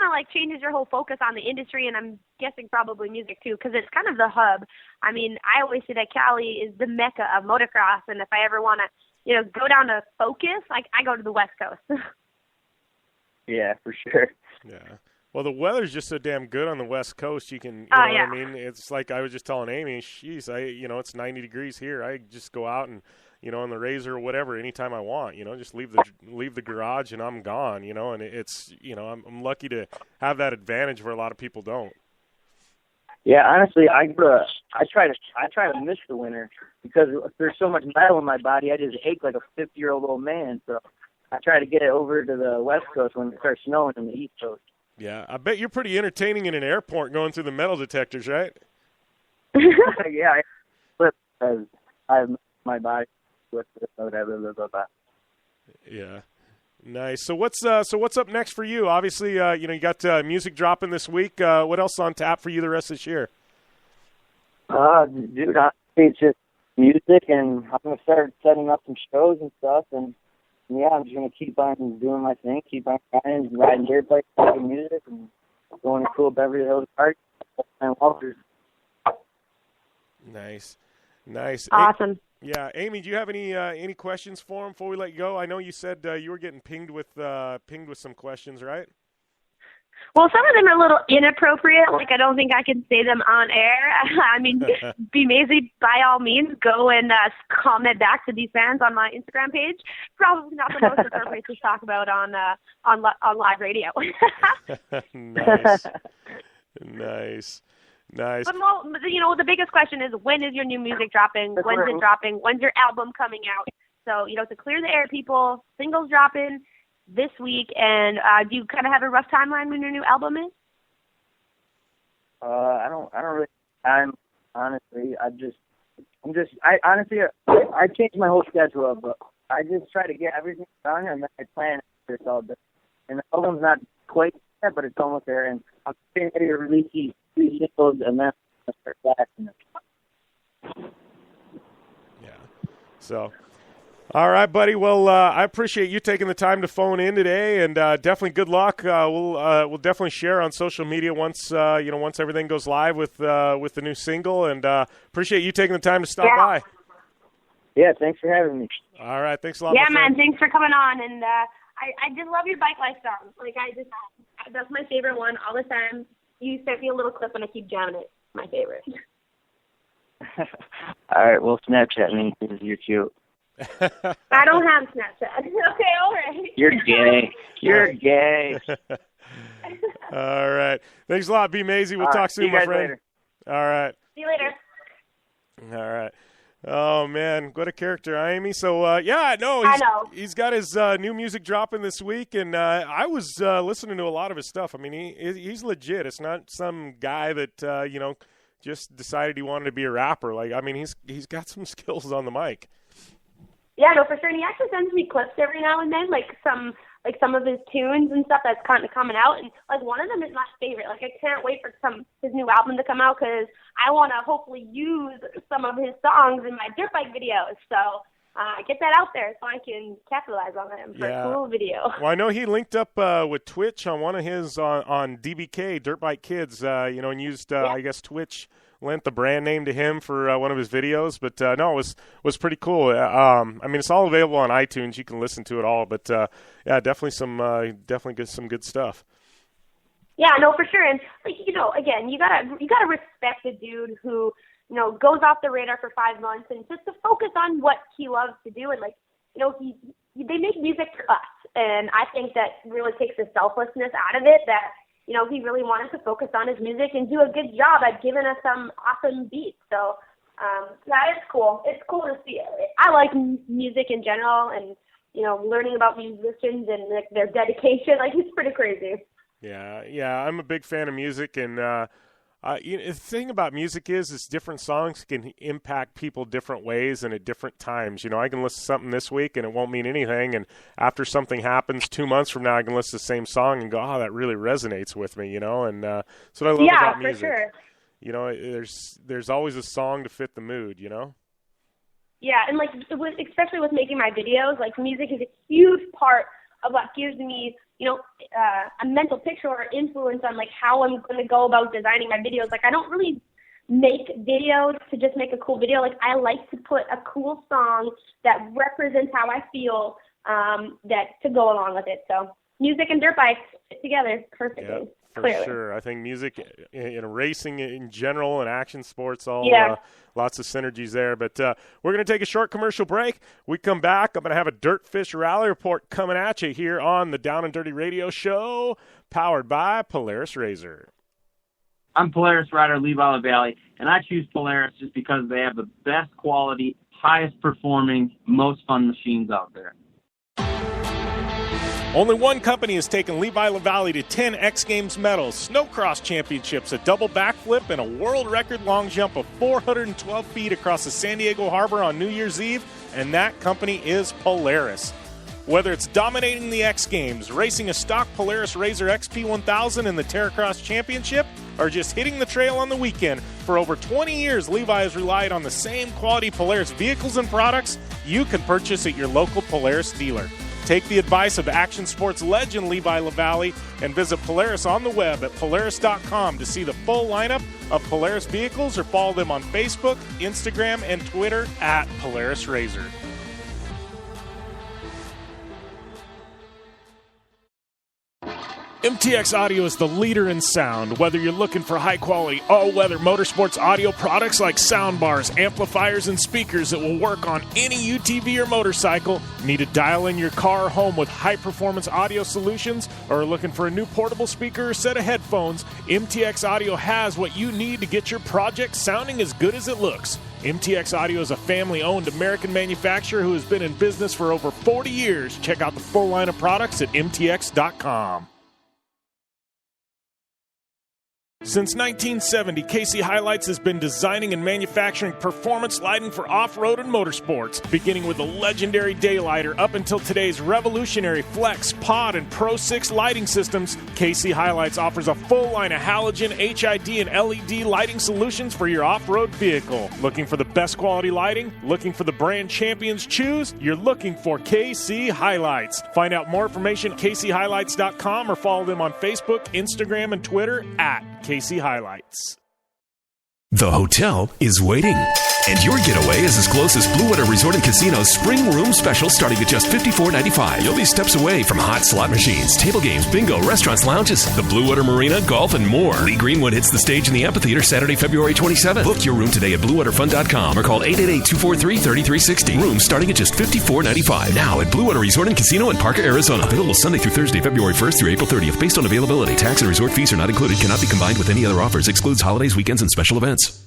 of like changes your whole focus on the industry, and I'm guessing probably music too, because it's kind of the hub. I mean, I always say that Cali is the mecca of motocross, and if I ever want to, go down to focus, like, I go to the West Coast. Yeah, for sure. Yeah. Well, the weather's just so damn good on the West Coast. You can, yeah. what I mean? It's like I was just telling Amy, geez, it's 90 degrees here. I just go out and, on the Razor or whatever anytime I want, just leave the garage and I'm gone, and it's, I'm lucky to have that advantage where a lot of people don't. Yeah, honestly, I try to miss the winter because there's so much metal in my body. I just ache like a 50-year-old old man. So I try to get it over to the West Coast when it starts snowing in the East Coast. Yeah, I bet you're pretty entertaining in an airport going through the metal detectors, right? Yeah, I have my body with whatever. Yeah, nice. So what's up next for you? Obviously, you got music dropping this week. What else on tap for you the rest of this year? Dude, it's just music, and I'm gonna start setting up some shows and stuff, and yeah, I'm just gonna keep on doing my thing, keep on riding dirt bikes, making music, and going to cool Beverly Hills parties and Walters. Nice. Awesome. Yeah, Amy, do you have any questions for him before we let you go? I know you said you were getting pinged with some questions, right? Well, some of them are a little inappropriate. Like, I don't think I can say them on air. I mean, Bmayzee, by all means, go and comment back to these fans on my Instagram page. Probably not the most appropriate to talk about on live radio. Nice. But the biggest question is, when is your new music dropping? When's it dropping? When's your album coming out? So, to clear the air, people, singles dropping this week, and do you kind of have a rough timeline when your new album is? I don't really. Honestly, I changed my whole schedule up, but I just try to get everything done, and then I plan it all done. And the album's not quite there, but it's almost there, and I'm getting ready to release these 3 singles, and then I'll start blasting it. Yeah. So, All right, buddy. Well, I appreciate you taking the time to phone in today, and definitely good luck. We'll definitely share on social media once everything goes live with the new single, and appreciate you taking the time to stop by. Yeah, thanks for having me. All right, thanks a lot. Yeah, man, thanks for coming on, and I just love your bike life song. Like that's my favorite one all the time. You sent me a little clip, and I keep jamming it. My favorite. All right, well, Snapchat me because you're cute. I don't have Snapchat. Okay, all right. You're gay. You're gay. All right. Thanks a lot, Bmayzee. We'll talk soon, my friend. Later. All right. See you later. All right. Oh, man, what a character, Amy. So, I know. He's got his new music dropping this week, and I was listening to a lot of his stuff. I mean, he's legit. It's not some guy that, just decided he wanted to be a rapper. Like, I mean, he's got some skills on the mic. Yeah, no, for sure. And he actually sends me clips every now and then, like some of his tunes and stuff that's kind of coming out. And like one of them is my favorite. Like I can't wait for his new album to come out because I want to hopefully use some of his songs in my dirt bike videos. So get that out there so I can capitalize on them for a cool video. Well, I know he linked up with Twitch on one of his on DBK Dirt Bike Kids, and used I guess Twitch lent the brand name to him for one of his videos, but no, it was pretty cool. I mean, it's all available on iTunes. You can listen to it all, but definitely some good stuff. Yeah, no, for sure. And like again, you gotta respect the dude who goes off the radar for 5 months and just to focus on what he loves to do. And they make music for us, and I think that really takes the selflessness out of it. That he really wanted to focus on his music and do a good job at giving us some awesome beats. So, it's cool. It's cool to see it. I like music in general and, learning about musicians and like their dedication. Like, it's pretty crazy. Yeah, I'm a big fan of music, and the thing about music is different songs can impact people different ways and at different times. I can listen to something this week and it won't mean anything, and after something happens 2 months from now, I can listen to the same song and go, oh, that really resonates with me, and that's what I love about music. Yeah, for sure. There's always a song to fit the mood, Yeah, and especially with making my videos, like music is a huge part of what gives me a mental picture or influence on like how I'm going to go about designing my videos. Like I don't really make videos to just make a cool video. Like I like to put a cool song that represents how I feel that to go along with it. So music and dirt bikes fit together perfectly. Yeah, for clearly. Sure. I think music in racing in general and action sports, lots of synergies there. But we're going to take a short commercial break. We come back. I'm going to have a Dirt Fish Rally Report coming at you here on the Down and Dirty Radio Show, powered by Polaris Razor. I'm Polaris rider Levi LaValle, and I choose Polaris just because they have the best quality, highest performing, most fun machines out there. Only one company has taken Levi LaValle to 10 X Games medals, snowcross championships, a double backflip, and a world record long jump of 412 feet across the San Diego Harbor on New Year's Eve, and that company is Polaris. Whether it's dominating the X Games, racing a stock Polaris Razor XP1000 in the Terracross Championship, or just hitting the trail on the weekend, for over 20 years Levi has relied on the same quality Polaris vehicles and products you can purchase at your local Polaris dealer. Take the advice of action sports legend Levi LaValle and visit Polaris on the web at Polaris.com to see the full lineup of Polaris vehicles, or follow them on Facebook, Instagram, and Twitter at Polaris Razor. MTX Audio is the leader in sound. Whether you're looking for high-quality, all-weather motorsports audio products like soundbars, amplifiers, and speakers that will work on any UTV or motorcycle, need to dial in your car or home with high-performance audio solutions, or are looking for a new portable speaker or set of headphones, MTX Audio has what you need to get your project sounding as good as it looks. MTX Audio is a family-owned American manufacturer who has been in business for over 40 years. Check out the full line of products at mtx.com. Since 1970, KC Highlights has been designing and manufacturing performance lighting for off-road and motorsports, beginning with the legendary Daylighter up until today's revolutionary Flex, Pod, and Pro 6 lighting systems. KC Highlights offers a full line of halogen, HID, and LED lighting solutions for your off-road vehicle. Looking for the best quality lighting? Looking for the brand champions choose? You're looking for KC Highlights. Find out more information at kchighlights.com or follow them on Facebook, Instagram, and Twitter at KC Highlights. The hotel is waiting. And your getaway is as close as Blue Water Resort and Casino's spring room special starting at just $54.95. You'll be steps away from hot slot machines, table games, bingo, restaurants, lounges, the Blue Water Marina, golf, and more. Lee Greenwood hits the stage in the amphitheater Saturday, February 27th. Book your room today at BlueWaterFun.com or call 888-243-3360. Rooms starting at just $54.95. Now at Blue Water Resort and Casino in Parker, Arizona. Available Sunday through Thursday, February 1st through April 30th based on availability. Tax and resort fees are not included. Cannot be combined with any other offers. Excludes holidays, weekends, and special events.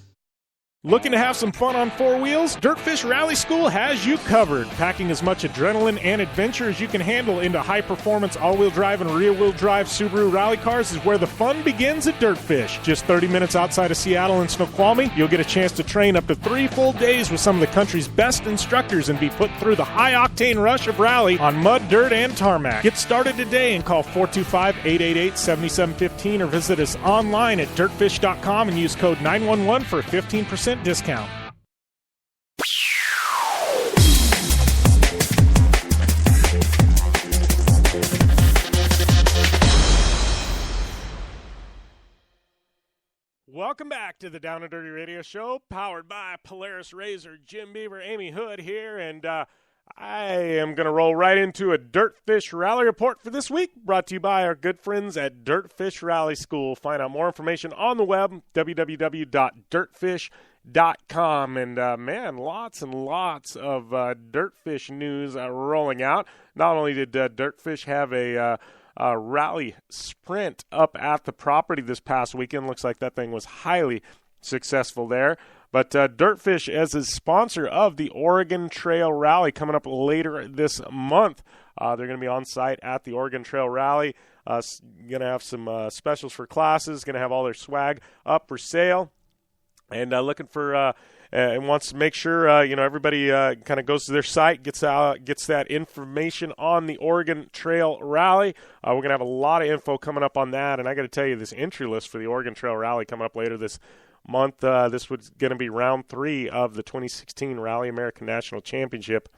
Looking to have some fun on four wheels? Dirtfish Rally School has you covered. Packing as much adrenaline and adventure as you can handle into high-performance all-wheel drive and rear-wheel drive Subaru rally cars is where the fun begins at Dirtfish. Just 30 minutes outside of Seattle in Snoqualmie, you'll get a chance to train up to 3 full days with some of the country's best instructors and be put through the high-octane rush of rally on mud, dirt, and tarmac. Get started today and call 425-888-7715 or visit us online at dirtfish.com and use code 911 for a 15% discount. Welcome back to the Down and Dirty Radio Show, powered by Polaris RZR. Jim Beaver, Amy Houde here, and I am going to roll right into a Dirtfish Rally report for this week, brought to you by our good friends at Dirtfish Rally School. Find out more information on the web, www.dirtfish.com. And man, lots and lots of Dirtfish news rolling out. Not only did Dirtfish have a rally sprint up at the property this past weekend, looks like that thing was highly successful there, but Dirtfish as a sponsor of the Oregon Trail Rally coming up later this month. They're going to be on site at the Oregon Trail Rally. Going to have some specials for classes, going to have all their swag up for sale. And looking for and wants to make sure everybody kind of goes to their site, gets that information on the Oregon Trail Rally. We're gonna have a lot of info coming up on that, and I got to tell you, this entry list for the Oregon Trail Rally coming up later this month. This was going to be round 3 of the 2016 Rally American National Championship.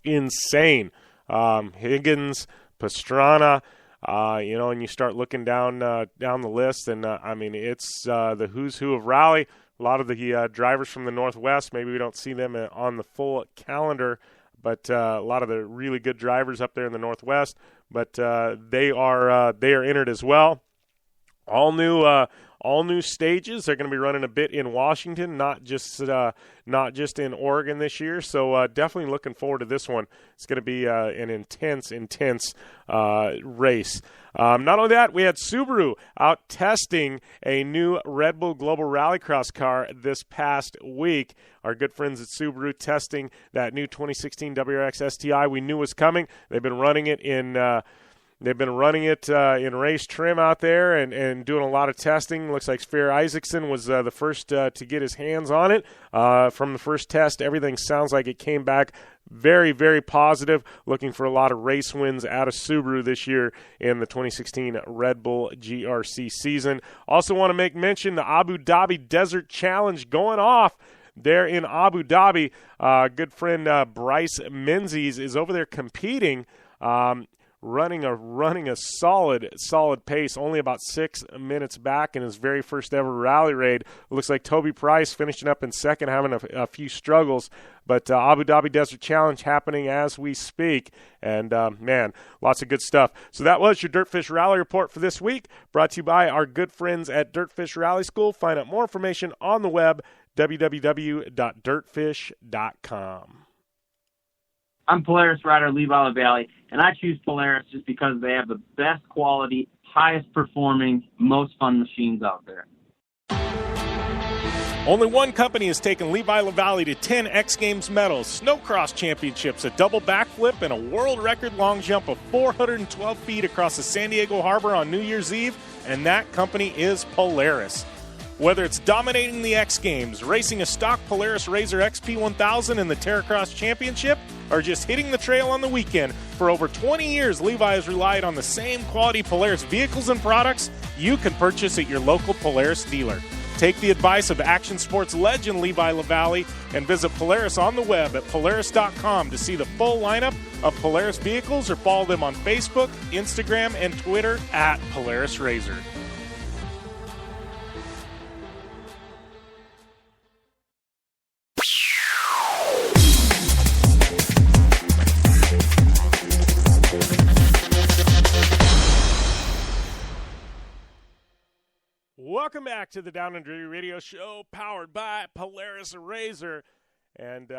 Insane. Higgins, Pastrana. And you start looking down the list, and it's the who's who of rally. A lot of the drivers from the Northwest, maybe we don't see them on the full calendar, but a lot of the really good drivers up there in the Northwest. But they are entered as well. All new stages. They're going to be running a bit in Washington, not just in Oregon this year. So definitely looking forward to this one. It's going to be an intense race. Not only that, we had Subaru out testing a new Red Bull Global Rallycross car this past week. Our good friends at Subaru testing that new 2016 WRX STI we knew was coming. They've been running it in race trim out there and doing a lot of testing. Looks like Sverre Isaacson was the first to get his hands on it. From the first test, everything sounds like it came back very, very positive. Looking for a lot of race wins out of Subaru this year in the 2016 Red Bull GRC season. Also want to make mention the Abu Dhabi Desert Challenge going off there in Abu Dhabi. Good friend Bryce Menzies is over there competing. Running a solid pace, only about 6 minutes back in his very first ever rally raid. Looks like Toby Price finishing up in second, having a few struggles. But Abu Dhabi Desert Challenge happening as we speak. And, man, lots of good stuff. So that was your Dirtfish Rally Report for this week, brought to you by our good friends at Dirtfish Rally School. Find out more information on the web, www.dirtfish.com. I'm Polaris rider Levi LaValle, and I choose Polaris just because they have the best quality, highest performing, most fun machines out there. Only one company has taken Levi LaValle to 10 X Games medals, snowcross championships, a double backflip, and a world record long jump of 412 feet across the San Diego Harbor on New Year's Eve, and that company is Polaris. Whether it's dominating the X Games, racing a stock Polaris RZR XP1000 in the Terracross Championship, or just hitting the trail on the weekend, for over 20 years, Levi has relied on the same quality Polaris vehicles and products you can purchase at your local Polaris dealer. Take the advice of action sports legend Levi LaValle and visit Polaris on the web at Polaris.com to see the full lineup of Polaris vehicles, or follow them on Facebook, Instagram, and Twitter at Polaris RZR. Welcome back to the Down and Dirty Radio Show, powered by Polaris RZR. And,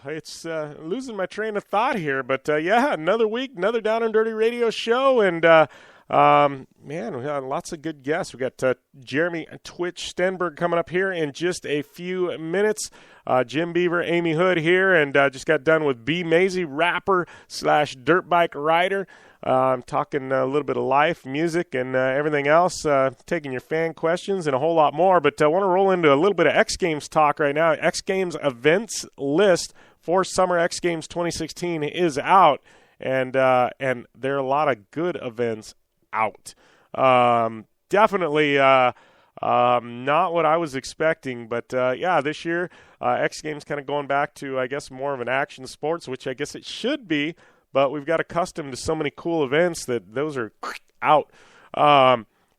it's losing my train of thought here. But, another week, another Down and Dirty Radio Show. And, we got lots of good guests. We got Jeremy Twitch Stenberg coming up here in just a few minutes. Jim Beaver, Amy Houde here, and just got done with Bmayzee, rapper / dirt bike rider. I'm talking a little bit of life, music, and everything else, taking your fan questions and a whole lot more. But I want to roll into a little bit of X Games talk right now. X Games events list for Summer X Games 2016 is out, and there are a lot of good events out. Definitely not what I was expecting, but this year X Games kind of going back to, I guess, more of an action sports, which I guess it should be. But we've got accustomed to so many cool events that those are out.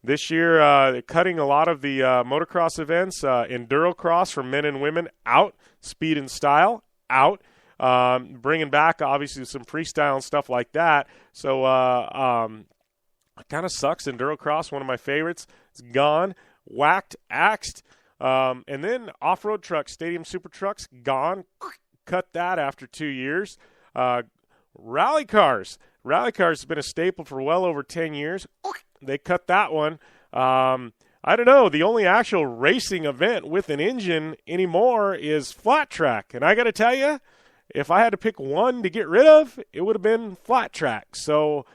This year, cutting a lot of the motocross events, Endurocross for men and women, out. Speed and Style, out. Bringing back, obviously, some freestyle and stuff like that. So it kind of sucks. Endurocross, one of my favorites, is gone. Whacked, axed. And then off-road trucks, Stadium Super Trucks, gone. Cut that after 2 years. Rally cars. Rally cars has been a staple for well over 10 years. They cut that one. I don't know. The only actual racing event with an engine anymore is flat track. And I got to tell you, if I had to pick one to get rid of, it would have been flat track. So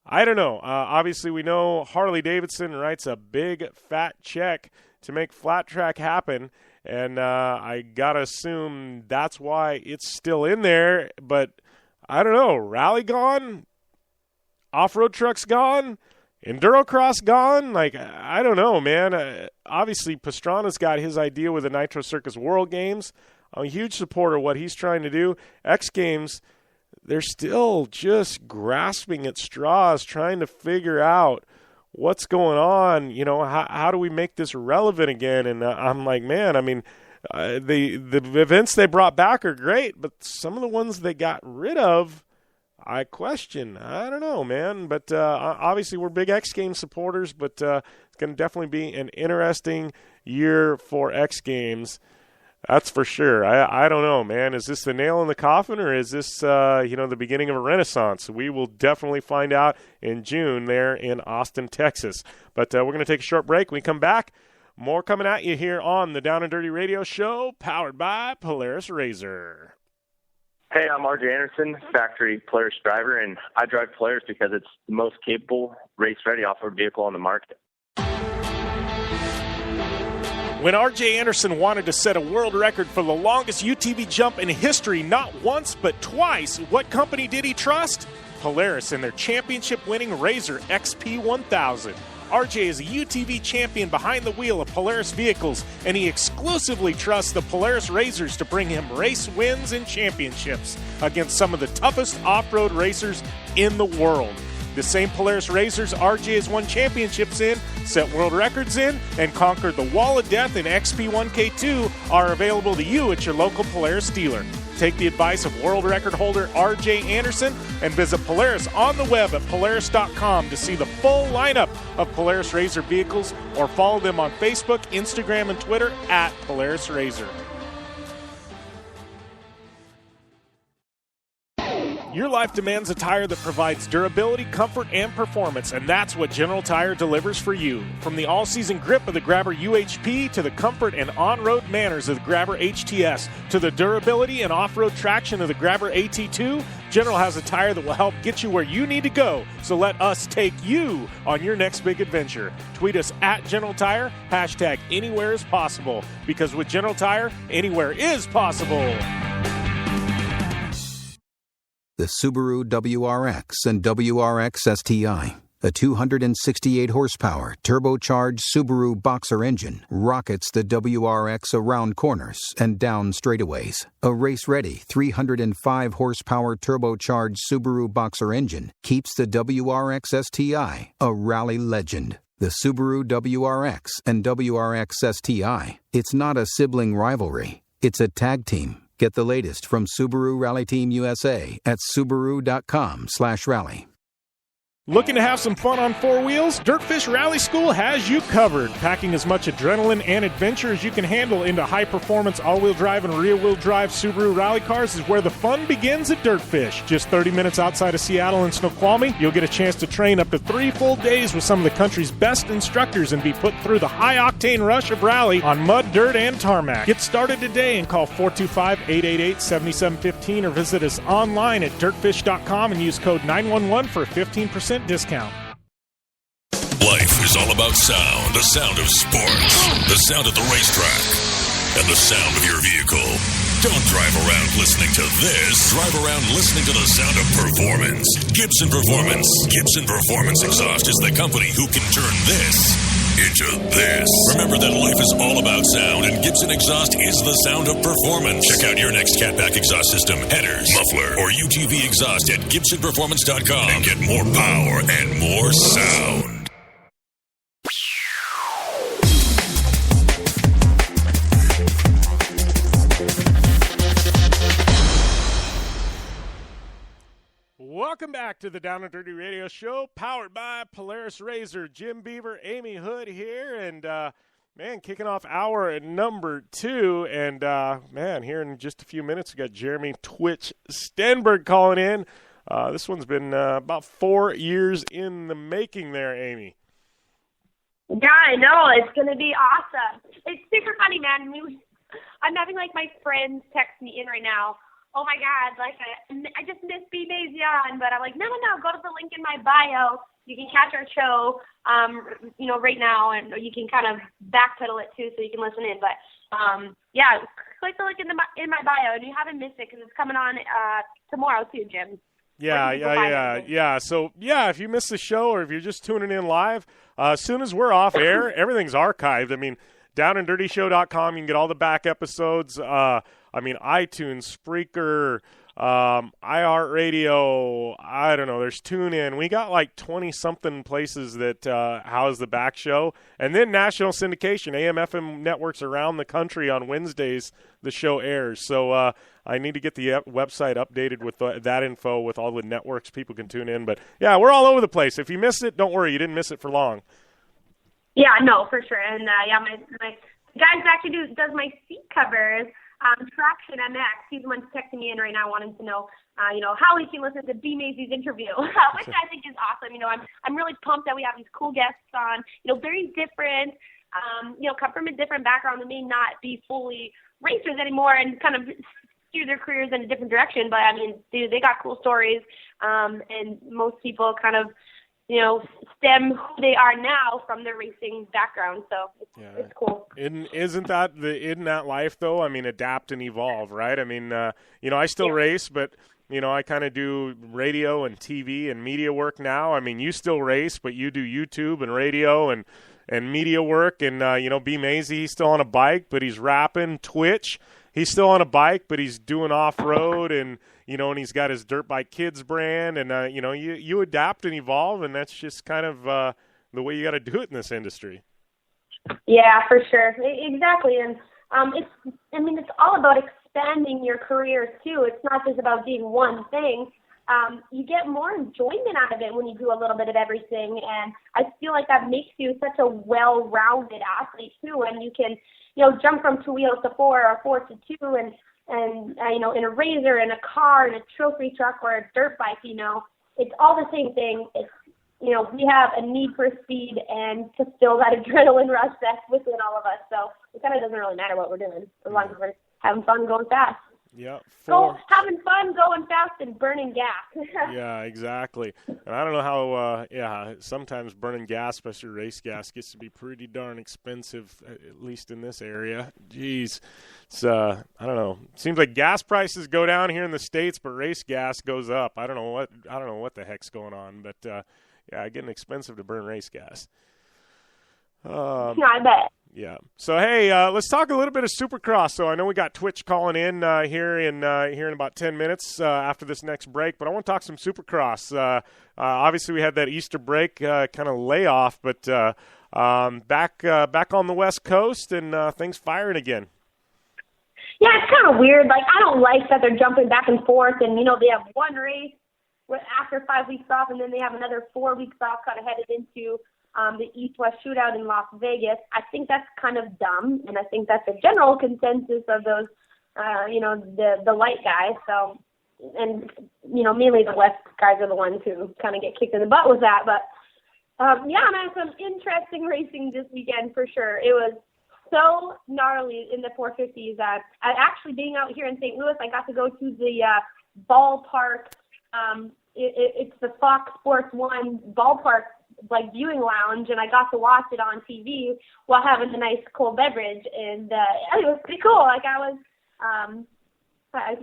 I don't know. Obviously, we know Harley-Davidson writes a big fat check to make flat track happen. And I got to assume that's why it's still in there. But I don't know, rally gone, off-road trucks gone, Endurocross gone. Like, I don't know, man. Obviously, Pastrana's got his idea with the Nitro Circus World Games. I'm a huge supporter of what he's trying to do. X Games, they're still just grasping at straws, trying to figure out what's going on. You know, how do we make this relevant again? And I'm like, man, I mean, the events they brought back are great, but some of the ones they got rid of, I question. I don't know, man. But obviously we're big X Games supporters, but it's going to definitely be an interesting year for X Games. That's for sure. I don't know, man. Is this the nail in the coffin, or is this the beginning of a renaissance? We will definitely find out in June there in Austin, Texas. But we're going to take a short break. When we come back, more coming at you here on the Down and Dirty Radio Show, powered by Polaris RZR. Hey, I'm RJ Anderson, factory Polaris driver, and I drive Polaris because it's the most capable, race-ready off-road vehicle on the market. When RJ Anderson wanted to set a world record for the longest UTV jump in history, not once but twice, what company did he trust? Polaris and their championship-winning RZR XP1000. RJ is a UTV champion behind the wheel of Polaris vehicles, and he exclusively trusts the Polaris RZRs to bring him race wins and championships against some of the toughest off-road racers in the world. The same Polaris RZRs RJ has won championships in, set world records in, and conquered the Wall of Death in XP1K2 are available to you at your local Polaris dealer. Take the advice of world record holder RJ Anderson and visit Polaris on the web at Polaris.com to see the full lineup of Polaris RZR vehicles, or follow them on Facebook, Instagram, and Twitter at Polaris RZR. Your life demands a tire that provides durability, comfort, and performance, and that's what General Tire delivers for you. From the all-season grip of the Grabber UHP to the comfort and on-road manners of the Grabber HTS to the durability and off-road traction of the Grabber AT2, General has a tire that will help get you where you need to go. So let us take you on your next big adventure. Tweet us at General Tire, hashtag anywhere is possible, because with General Tire, anywhere is possible. The Subaru WRX and WRX STI, a 268 horsepower turbocharged Subaru Boxer engine, rockets the WRX around corners and down straightaways. A race-ready 305 horsepower turbocharged Subaru Boxer engine keeps the WRX STI a rally legend. The Subaru WRX and WRX STI, it's not a sibling rivalry, it's a tag team. Get the latest from Subaru Rally Team USA at Subaru.com/rally. Looking to have some fun on four wheels? Dirtfish Rally School has you covered. Packing as much adrenaline and adventure as you can handle into high-performance all-wheel drive and rear-wheel drive Subaru rally cars is where the fun begins at Dirtfish. Just 30 minutes outside of Seattle in Snoqualmie, you'll get a chance to train up to 3 full days with some of the country's best instructors and be put through the high-octane rush of rally on mud, dirt, and tarmac. Get started today and call 425-888-7715 or visit us online at dirtfish.com and use code 911 for a 15% discount. Life is all about sound, the sound of sports, the sound of the racetrack, and the sound of your vehicle. Don't drive around listening to this. Drive around listening to the sound of performance. Gibson Performance. Gibson Performance Exhaust is the company who can turn this into this. Remember that life is all about sound, and Gibson Exhaust is the sound of performance. Check out your next catback exhaust system, headers, muffler, or UTV exhaust at GibsonPerformance.com and get more power and more sound. Welcome back to the Down and Dirty Radio Show, powered by Polaris Razor. Jim Beaver, Amy Houde here, and kicking off hour number 2. And here in just a few minutes, we got Jeremy Twitch Stenberg calling in. This one's been about 4 years in the making there, Amy. Yeah, I know. It's going to be awesome. It's super funny, man. I'm having, my friends text me in right now. Oh, my God, I just missed Bmayzee on, but I'm like, no, go to the link in my bio. You can catch our show, right now, and you can kind of backpedal it, too, so you can listen in. But, click the link in my bio, and you haven't missed it because it's coming on tomorrow, too, Jim. Yeah. So, if you missed the show or if you're just tuning in live, as soon as we're off air, everything's archived. I mean, downanddirtyshow.com, you can get all the back episodes. iTunes, Spreaker, iHeartRadio, I don't know, there's TuneIn. We got 20-something places that house the back show. And then national syndication, AM/FM networks around the country on Wednesdays, the show airs. So I need to get the website updated with that info with all the networks people can tune in. But, yeah, we're all over the place. If you missed it, don't worry, you didn't miss it for long. Yeah, no, for sure. And, my guy actually does my seat covers. Traction MX, he's the one texting me in right now wanting to know, how we can listen to Bmayzee's interview, which I think is awesome. I'm really pumped that we have these cool guests on, very different, come from a different background and may not be fully racers anymore and kind of steer their careers in a different direction. But, they got cool stories, and most people kind of, stem who they are now from their racing background. So it's cool. Isn't that life, though? Adapt and evolve, right? I still race, but, I kind of do radio and TV and media work now. You still race, but you do YouTube and radio and media work. And, Bmayzee, he's still on a bike, but he's rapping. Twitch, he's still on a bike, but he's doing off-road and he's got his Dirt Bike Kids brand, and, you adapt and evolve, and that's just kind of the way you got to do it in this industry. Yeah, for sure. Exactly. And it's all about expanding your career, too. It's not just about doing one thing. You get more enjoyment out of it when you do a little bit of everything, and I feel like that makes you such a well-rounded athlete, too, and you can, jump from 2 wheels to 4 or 4 to 2, and in a razor, in a car, in a trophy truck, or a dirt bike, it's all the same thing. It's, we have a need for speed and to fill that adrenaline rush that's within all of us. So it kind of doesn't really matter what we're doing as long as we're having fun going fast. Yeah. Having fun going fast and burning gas. Yeah, exactly. And I don't know how, sometimes burning gas, especially race gas, gets to be pretty darn expensive, at least in this area. Jeez. It's, I don't know. Seems like gas prices go down here in the States, but race gas goes up. I don't know what the heck's going on, but getting expensive to burn race gas. I bet. Yeah. So, hey, let's talk a little bit of Supercross. So I know we got Twitch calling in here in about 10 minutes after this next break, but I want to talk some Supercross. Obviously, we had that Easter break kind of layoff, but back on the West Coast and things firing again. Yeah, it's kind of weird. Like, I don't like that they're jumping back and forth, and, they have one race after 5 weeks off, and then they have another 4 weeks off kind of headed into the East-West shootout in Las Vegas. I think that's kind of dumb, and I think that's a general consensus of those, the light guys. So, and, mainly the West guys are the ones who kind of get kicked in the butt with that. But, some interesting racing this weekend for sure. It was so gnarly in the 450s that actually being out here in St. Louis, I got to go to the ballpark. It's the Fox Sports 1 ballpark viewing lounge, and I got to watch it on TV while having a nice cold beverage, and it was pretty cool. Like, I was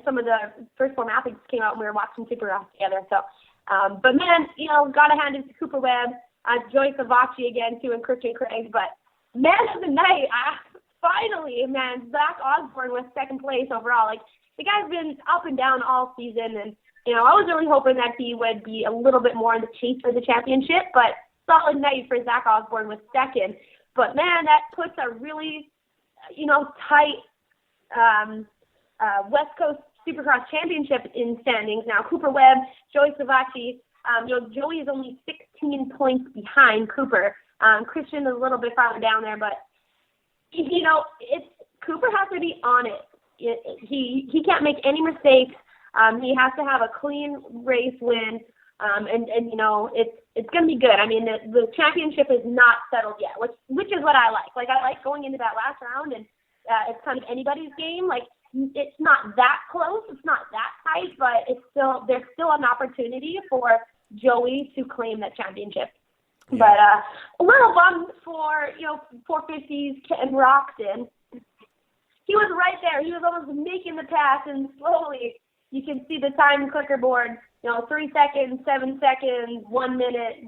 some of the first form athletes came out and we were watching Supercross together. So, but man, gotta hand it to Cooper Webb, Joey Savacci again too, and Christian Craig. But man of the night, finally, man, Zach Osborne was second place overall. Like, the guy's been up and down all season, and I was really hoping that he would be a little bit more in the chase for the championship, but solid night for Zach Osborne with second. But, man, that puts a really, tight West Coast Supercross championship in standings now. Cooper Webb, Joey Savacci. Joey is only 16 points behind Cooper. Christian is a little bit farther down there, but, Cooper has to be on it. He can't make any mistakes. He has to have a clean race win, and it's going to be good. I mean, the championship is not settled yet, which is what I like. Like, I like going into that last round, and it's kind of anybody's game. Like, it's not that close, it's not that tight, but there's still an opportunity for Joey to claim that championship. Yeah. But a little bummed for 450s Ken Roxton. He was right there. He was almost making the pass, and slowly you can see the time clicker board, 3 seconds, 7 seconds, 1 minute,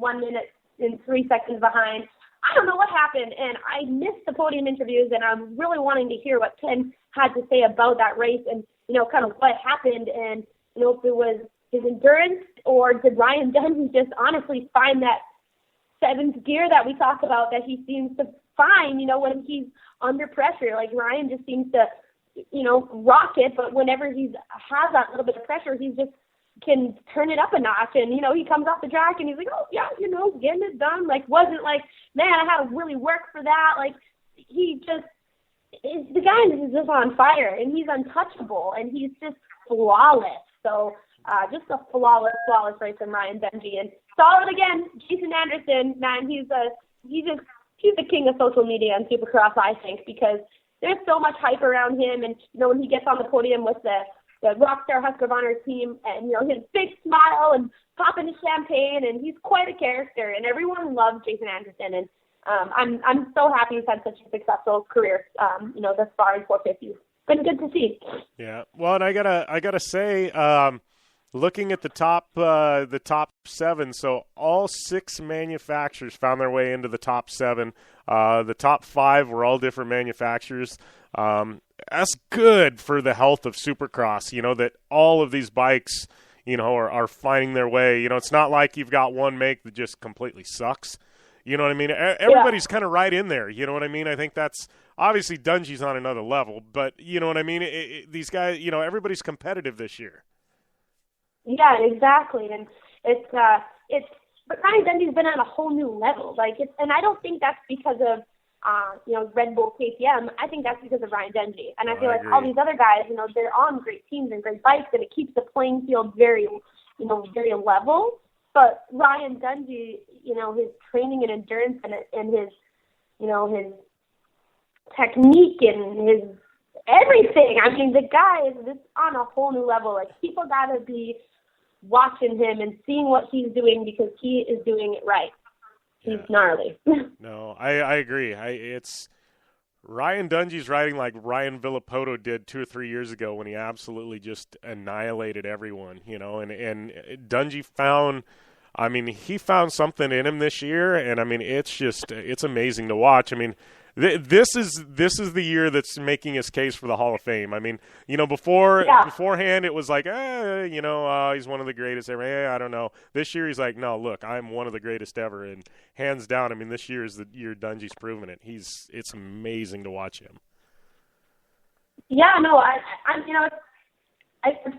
and 3 seconds behind. I don't know what happened, and I missed the podium interviews, and I'm really wanting to hear what Ken had to say about that race and, kind of what happened, and, if it was his endurance or did Ryan Dungey just honestly find that seventh gear that we talk about that he seems to find, when he's under pressure. Like, Ryan just seems to, rock it, but whenever he has that little bit of pressure, he just can turn it up a notch. And, he comes off the track and he's like, oh, yeah, getting it done. Like, wasn't like, man, I had to really work for that. Like, the guy is just on fire, and he's untouchable, and he's just flawless. So, just a flawless race from Ryan Dungey. And solid again, Jason Anderson, man, he's the king of social media and Supercross, I think, because there's so much hype around him, and when he gets on the podium with the Rockstar Husqvarna team, and his big smile and popping the champagne, and he's quite a character, and everyone loves Jason Anderson, and I'm so happy he's had such a successful career, thus far in 450s. Been good to see. Yeah, well, and I gotta say, looking at the top 7, so all 6 manufacturers found their way into the top 7. The top 5 were all different manufacturers. That's good for the health of Supercross, that all of these bikes, are finding their way. It's not like you've got one make that just completely sucks. You know what I mean? Everybody's kind of right in there. You know what I mean? I think that's obviously Dungey's on another level, but you know what I mean? These guys, everybody's competitive this year. Yeah, exactly. And but Ryan Dungey's been at a whole new level. And I don't think that's because of, Red Bull, KTM, I think that's because of Ryan Dungey. And I feel I like agree. all these other guys, they're on great teams and great bikes, and it keeps the playing field very, very level. But Ryan Dungey, his training and endurance and his, his technique and his everything. I mean, the guy is just on a whole new level. Like, people got to be watching him and seeing what he's doing because he is doing it right. He's gnarly. No, I agree. It's Ryan Dungey's riding like Ryan Villapoto did 2 or 3 years ago when he absolutely just annihilated everyone, and Dungey found something in him this year, and I mean, it's amazing to watch. I mean, this is the year that's making his case for the Hall of Fame. I mean, beforehand it was like, he's one of the greatest ever. I don't know. This year he's like, no, look, I'm one of the greatest ever, and hands down. I mean, this year is the year Dungey's proven it. It's amazing to watch him. Yeah, no, I've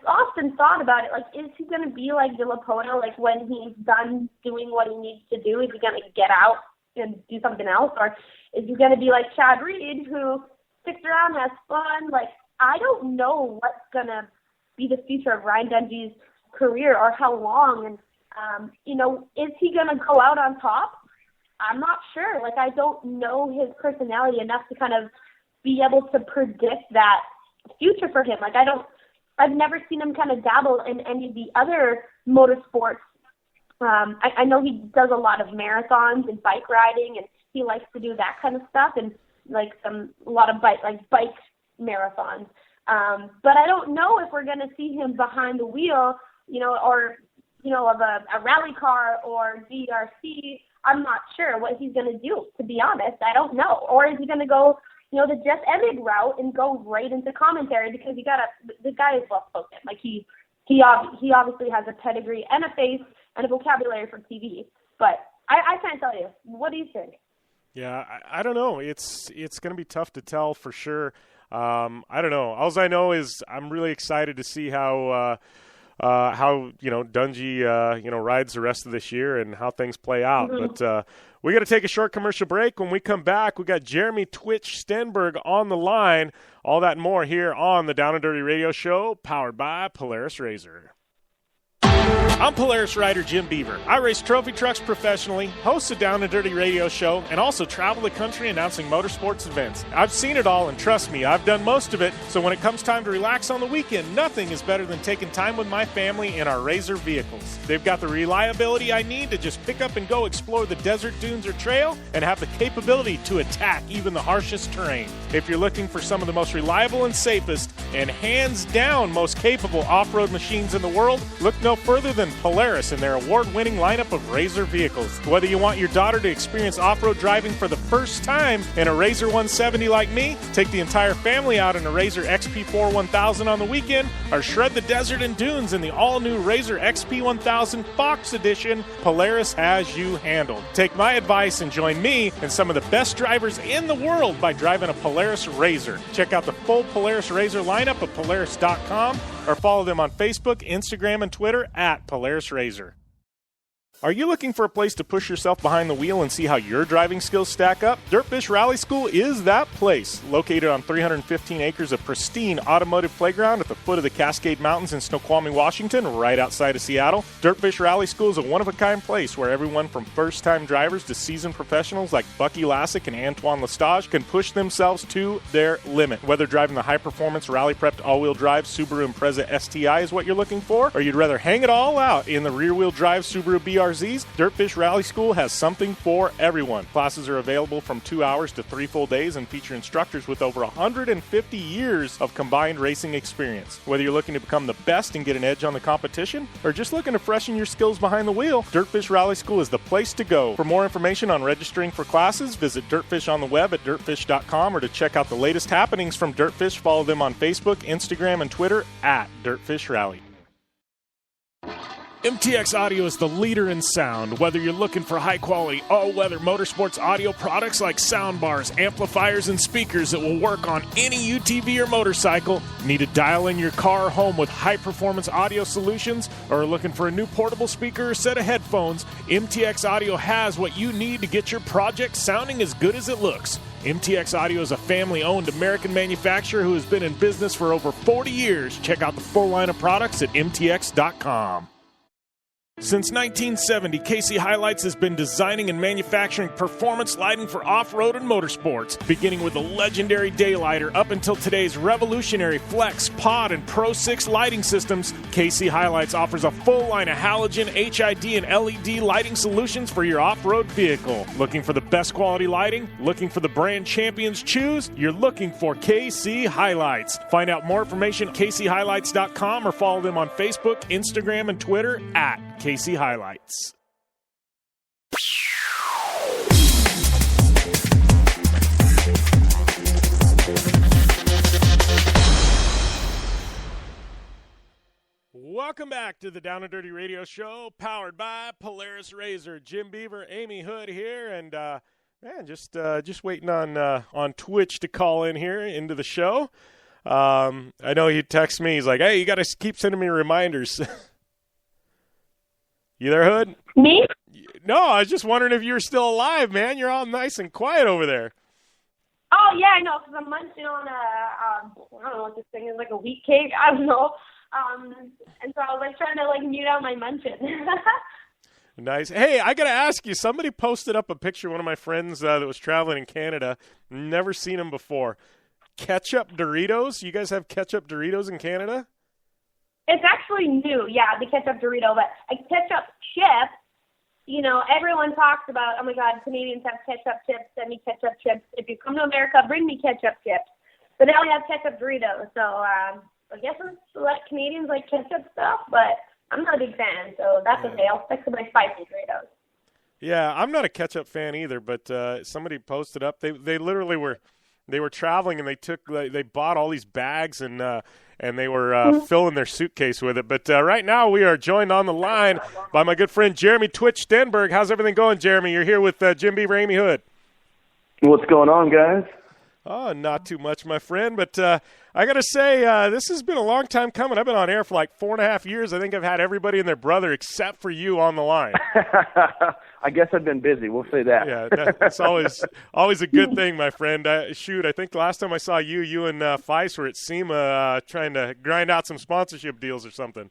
often thought about it. Like, is he going to be like Villapoto? Like, when he's done doing what he needs to do, is he going to get out and do something else? Or is he going to be like Chad Reed, who sticks around, has fun? Like, I don't know what's going to be the future of Ryan Dungey's career or how long. And, is he going to go out on top? I'm not sure. Like, I don't know his personality enough to kind of be able to predict that future for him. Like, I've never seen him kind of dabble in any of the other motorsports. I know he does a lot of marathons and bike riding, and he likes to do that kind of stuff, and a lot of bike marathons. But I don't know if we're going to see him behind the wheel, or of a rally car or DRC. I'm not sure what he's going to do, to be honest. I don't know. Or is he going to go, the Jeff Emig route and go right into commentary, because the guy is well spoken. Like, he obviously has a pedigree and a face and a vocabulary for TV. But I can't tell you. What do you think? Yeah, I don't know. It's going to be tough to tell for sure. I don't know. All I know is I'm really excited to see how Dungey rides the rest of this year and how things play out. Mm-hmm. But we got to take a short commercial break. When we come back, we got Jeremy Twitch Stenberg on the line. All that and more here on the Down and Dirty Radio Show, powered by Polaris RZR. I'm Polaris rider Jim Beaver. I race trophy trucks professionally, host a Down and Dirty radio show, and also travel the country announcing motorsports events. I've seen it all, and trust me, I've done most of it, so when it comes time to relax on the weekend, nothing is better than taking time with my family in our RZR vehicles. They've got the reliability I need to just pick up and go explore the desert, dunes, or trail, and have the capability to attack even the harshest terrain. If you're looking for some of the most reliable and safest, and hands down most capable off-road machines in the world, look no further than Polaris and their award-winning lineup of RZR vehicles. Whether you want your daughter to experience off-road driving for the first time in a RZR 170 like me, take the entire family out in a RZR XP4 1000 on the weekend, or shred the desert and dunes in the all-new RZR XP 1000 Fox Edition, Polaris has you handled. Take my advice and join me and some of the best drivers in the world by driving a Polaris RZR. Check out the full Polaris RZR lineup at Polaris.com, or follow them on Facebook, Instagram, and Twitter at Polaris RZR. Are you looking for a place to push yourself behind the wheel and see how your driving skills stack up? Dirtfish Rally School is that place. Located on 315 acres of pristine automotive playground at the foot of the Cascade Mountains in Snoqualmie, Washington, right outside of Seattle, Dirtfish Rally School is a one-of-a-kind place where everyone from first-time drivers to seasoned professionals like Bucky Lassick and Antoine Lestage can push themselves to their limit. Whether driving the high-performance, rally-prepped all-wheel drive Subaru Impreza STI is what you're looking for, or you'd rather hang it all out in the rear-wheel drive Subaru BRZs, Dirtfish Rally School has something for everyone. Classes are available from 2 hours to 3 full days and feature instructors with over 150 years of combined racing experience. Whether you're looking to become the best and get an edge on the competition, or just looking to freshen your skills behind the wheel, Dirtfish Rally School is the place to go. For more information on registering for classes, visit Dirtfish on the web at dirtfish.com, or to check out the latest happenings from Dirtfish, follow them on Facebook, Instagram, and Twitter at Dirtfish Rally. MTX Audio is the leader in sound. Whether you're looking for high-quality, all-weather motorsports audio products like soundbars, amplifiers, and speakers that will work on any UTV or motorcycle, need to dial in your car or home with high-performance audio solutions, or are looking for a new portable speaker or set of headphones, MTX Audio has what you need to get your project sounding as good as it looks. MTX Audio is a family-owned American manufacturer who has been in business for over 40 years. Check out the full line of products at mtx.com. Since 1970, KC Highlights has been designing and manufacturing performance lighting for off-road and motorsports, beginning with the legendary Daylighter up until today's revolutionary Flex, Pod, and Pro 6 lighting systems. KC Highlights offers a full line of halogen, HID, and LED lighting solutions for your off-road vehicle. Looking for the best quality lighting? Looking for the brand champions choose? You're looking for KC Highlights. Find out more information at kchighlights.com or follow them on Facebook, Instagram, and Twitter at KC Highlights. Welcome back to the Down and Dirty Radio Show, powered by Polaris Razor. Jim Beaver, Amy Houde here, and just waiting on Twitch to call in here into the show. I know he texts me. He's like, "Hey, you got to keep sending me reminders." You there, Houde? Me? No, I was just wondering if you were still alive, man. You're all nice and quiet over there. Oh, yeah, I know, because I'm munching on I don't know what this thing is, like a wheat cake. I don't know. And so I was, like, trying to, like, mute out my munching. Nice. Hey, I got to ask you, somebody posted up a picture, one of my friends that was traveling in Canada. Never seen him before. Ketchup Doritos? You guys have ketchup Doritos in Canada? It's actually new, yeah, the ketchup Dorito, but a ketchup chip, you know, everyone talks about, oh my God, Canadians have ketchup chips, send me ketchup chips. If you come to America, bring me ketchup chips. So now we have ketchup Doritos. So I guess let Canadians like ketchup stuff, but I'm not a big fan, so that's okay. I'll stick to my spicy Doritos. Yeah, I'm not a ketchup fan either, but somebody posted up. They literally were traveling and they bought all these bags and they were filling their suitcase with it. But right now we are joined on the line by my good friend Jeremy Twitch Stenberg. How's everything going, Jeremy? You're here with Jim Beaver, Amy Houde. What's going on, guys? Oh, not too much, my friend. But I got to say, this has been a long time coming. I've been on air for like 4.5 years. I think I've had everybody and their brother except for you on the line. I guess I've been busy. We'll say that. Yeah, that's always a good thing, my friend. I think last time I saw you and Feist were at SEMA trying to grind out some sponsorship deals or something.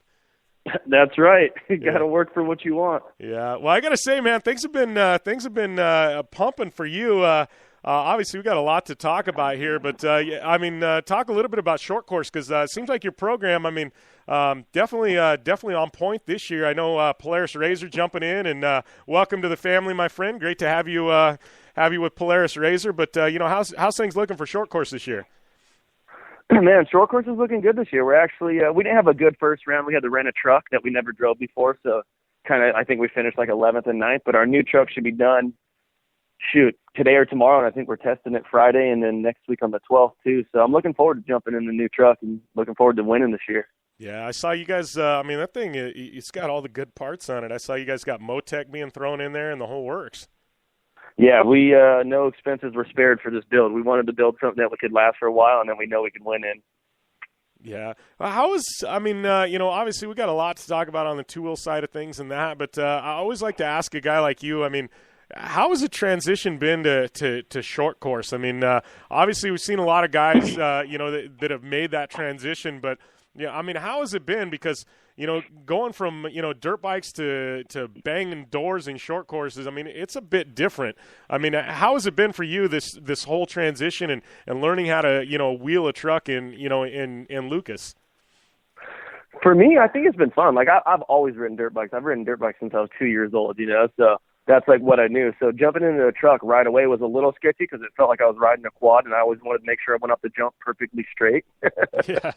That's right. You got to work for what you want. Yeah. Well, I got to say, man, things have been pumping for you. Obviously, we got a lot to talk about here, but talk a little bit about short course because it seems like your program. Definitely on point this year. I know Polaris Razor jumping in, and welcome to the family, my friend. Great to have you with Polaris Razor. But how's things looking for short course this year? Man, short course is looking good this year. We're actually we didn't have a good first round. We had to rent a truck that we never drove before, so I think we finished like 11th and 9th. But our new truck should be done. Today or tomorrow, and I think we're testing it Friday and then next week on the 12th too. So I'm looking forward to jumping in the new truck and looking forward to winning this year. Yeah, I saw you guys. That thing, it's got all the good parts on it. I saw you guys got Motec being thrown in there and the whole works. Yeah, we no expenses were spared for this build. We wanted to build something that could last for a while and then we know we could win in. Yeah. Obviously we got a lot to talk about on the two-wheel side of things and that, but I always like to ask a guy like you, how has the transition been to short course? Obviously we've seen a lot of guys, that have made that transition, but how has it been? Because, going from, dirt bikes to banging doors in short courses, it's a bit different. How has it been for you, this whole transition and learning how to, wheel a truck in Lucas? For me, I think it's been fun. Like I've always ridden dirt bikes. I've ridden dirt bikes since I was 2 years old, so that's like what I knew. So jumping into a truck right away was a little sketchy because it felt like I was riding a quad, and I always wanted to make sure I went up the jump perfectly straight. Yeah.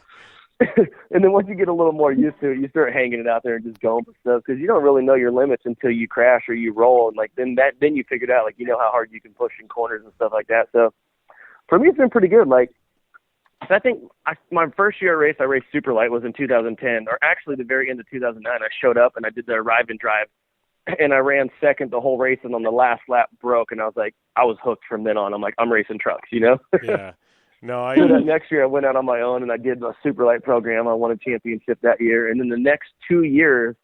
And then once you get a little more used to it, you start hanging it out there and just going for stuff because you don't really know your limits until you crash or you roll, and then you figure it out, how hard you can push in corners and stuff like that. So for me, it's been pretty good. I think my first year I raced super light was in 2010, or actually the very end of 2009. I showed up and I did the arrive and drive. And I ran second the whole race, and on the last lap broke, and I was hooked from then on. I'm like, I'm racing trucks, Yeah. No, So that next year I went out on my own, and I did a super light program. I won a championship that year. And then the next 2 years,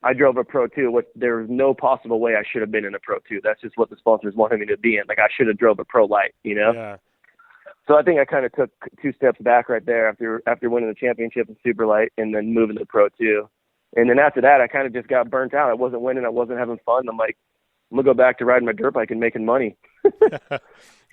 I drove a Pro 2, which there was no possible way I should have been in a Pro 2. That's just what the sponsors wanted me to be in. Like, I should have drove a Pro Light, you know? Yeah. So I think I kind of took 2 steps back right there after winning the championship in Super Light and then moving to Pro 2. And then after that, I kind of just got burnt out. I wasn't winning. I wasn't having fun. I'm like, I'm going to go back to riding my dirt bike and making money.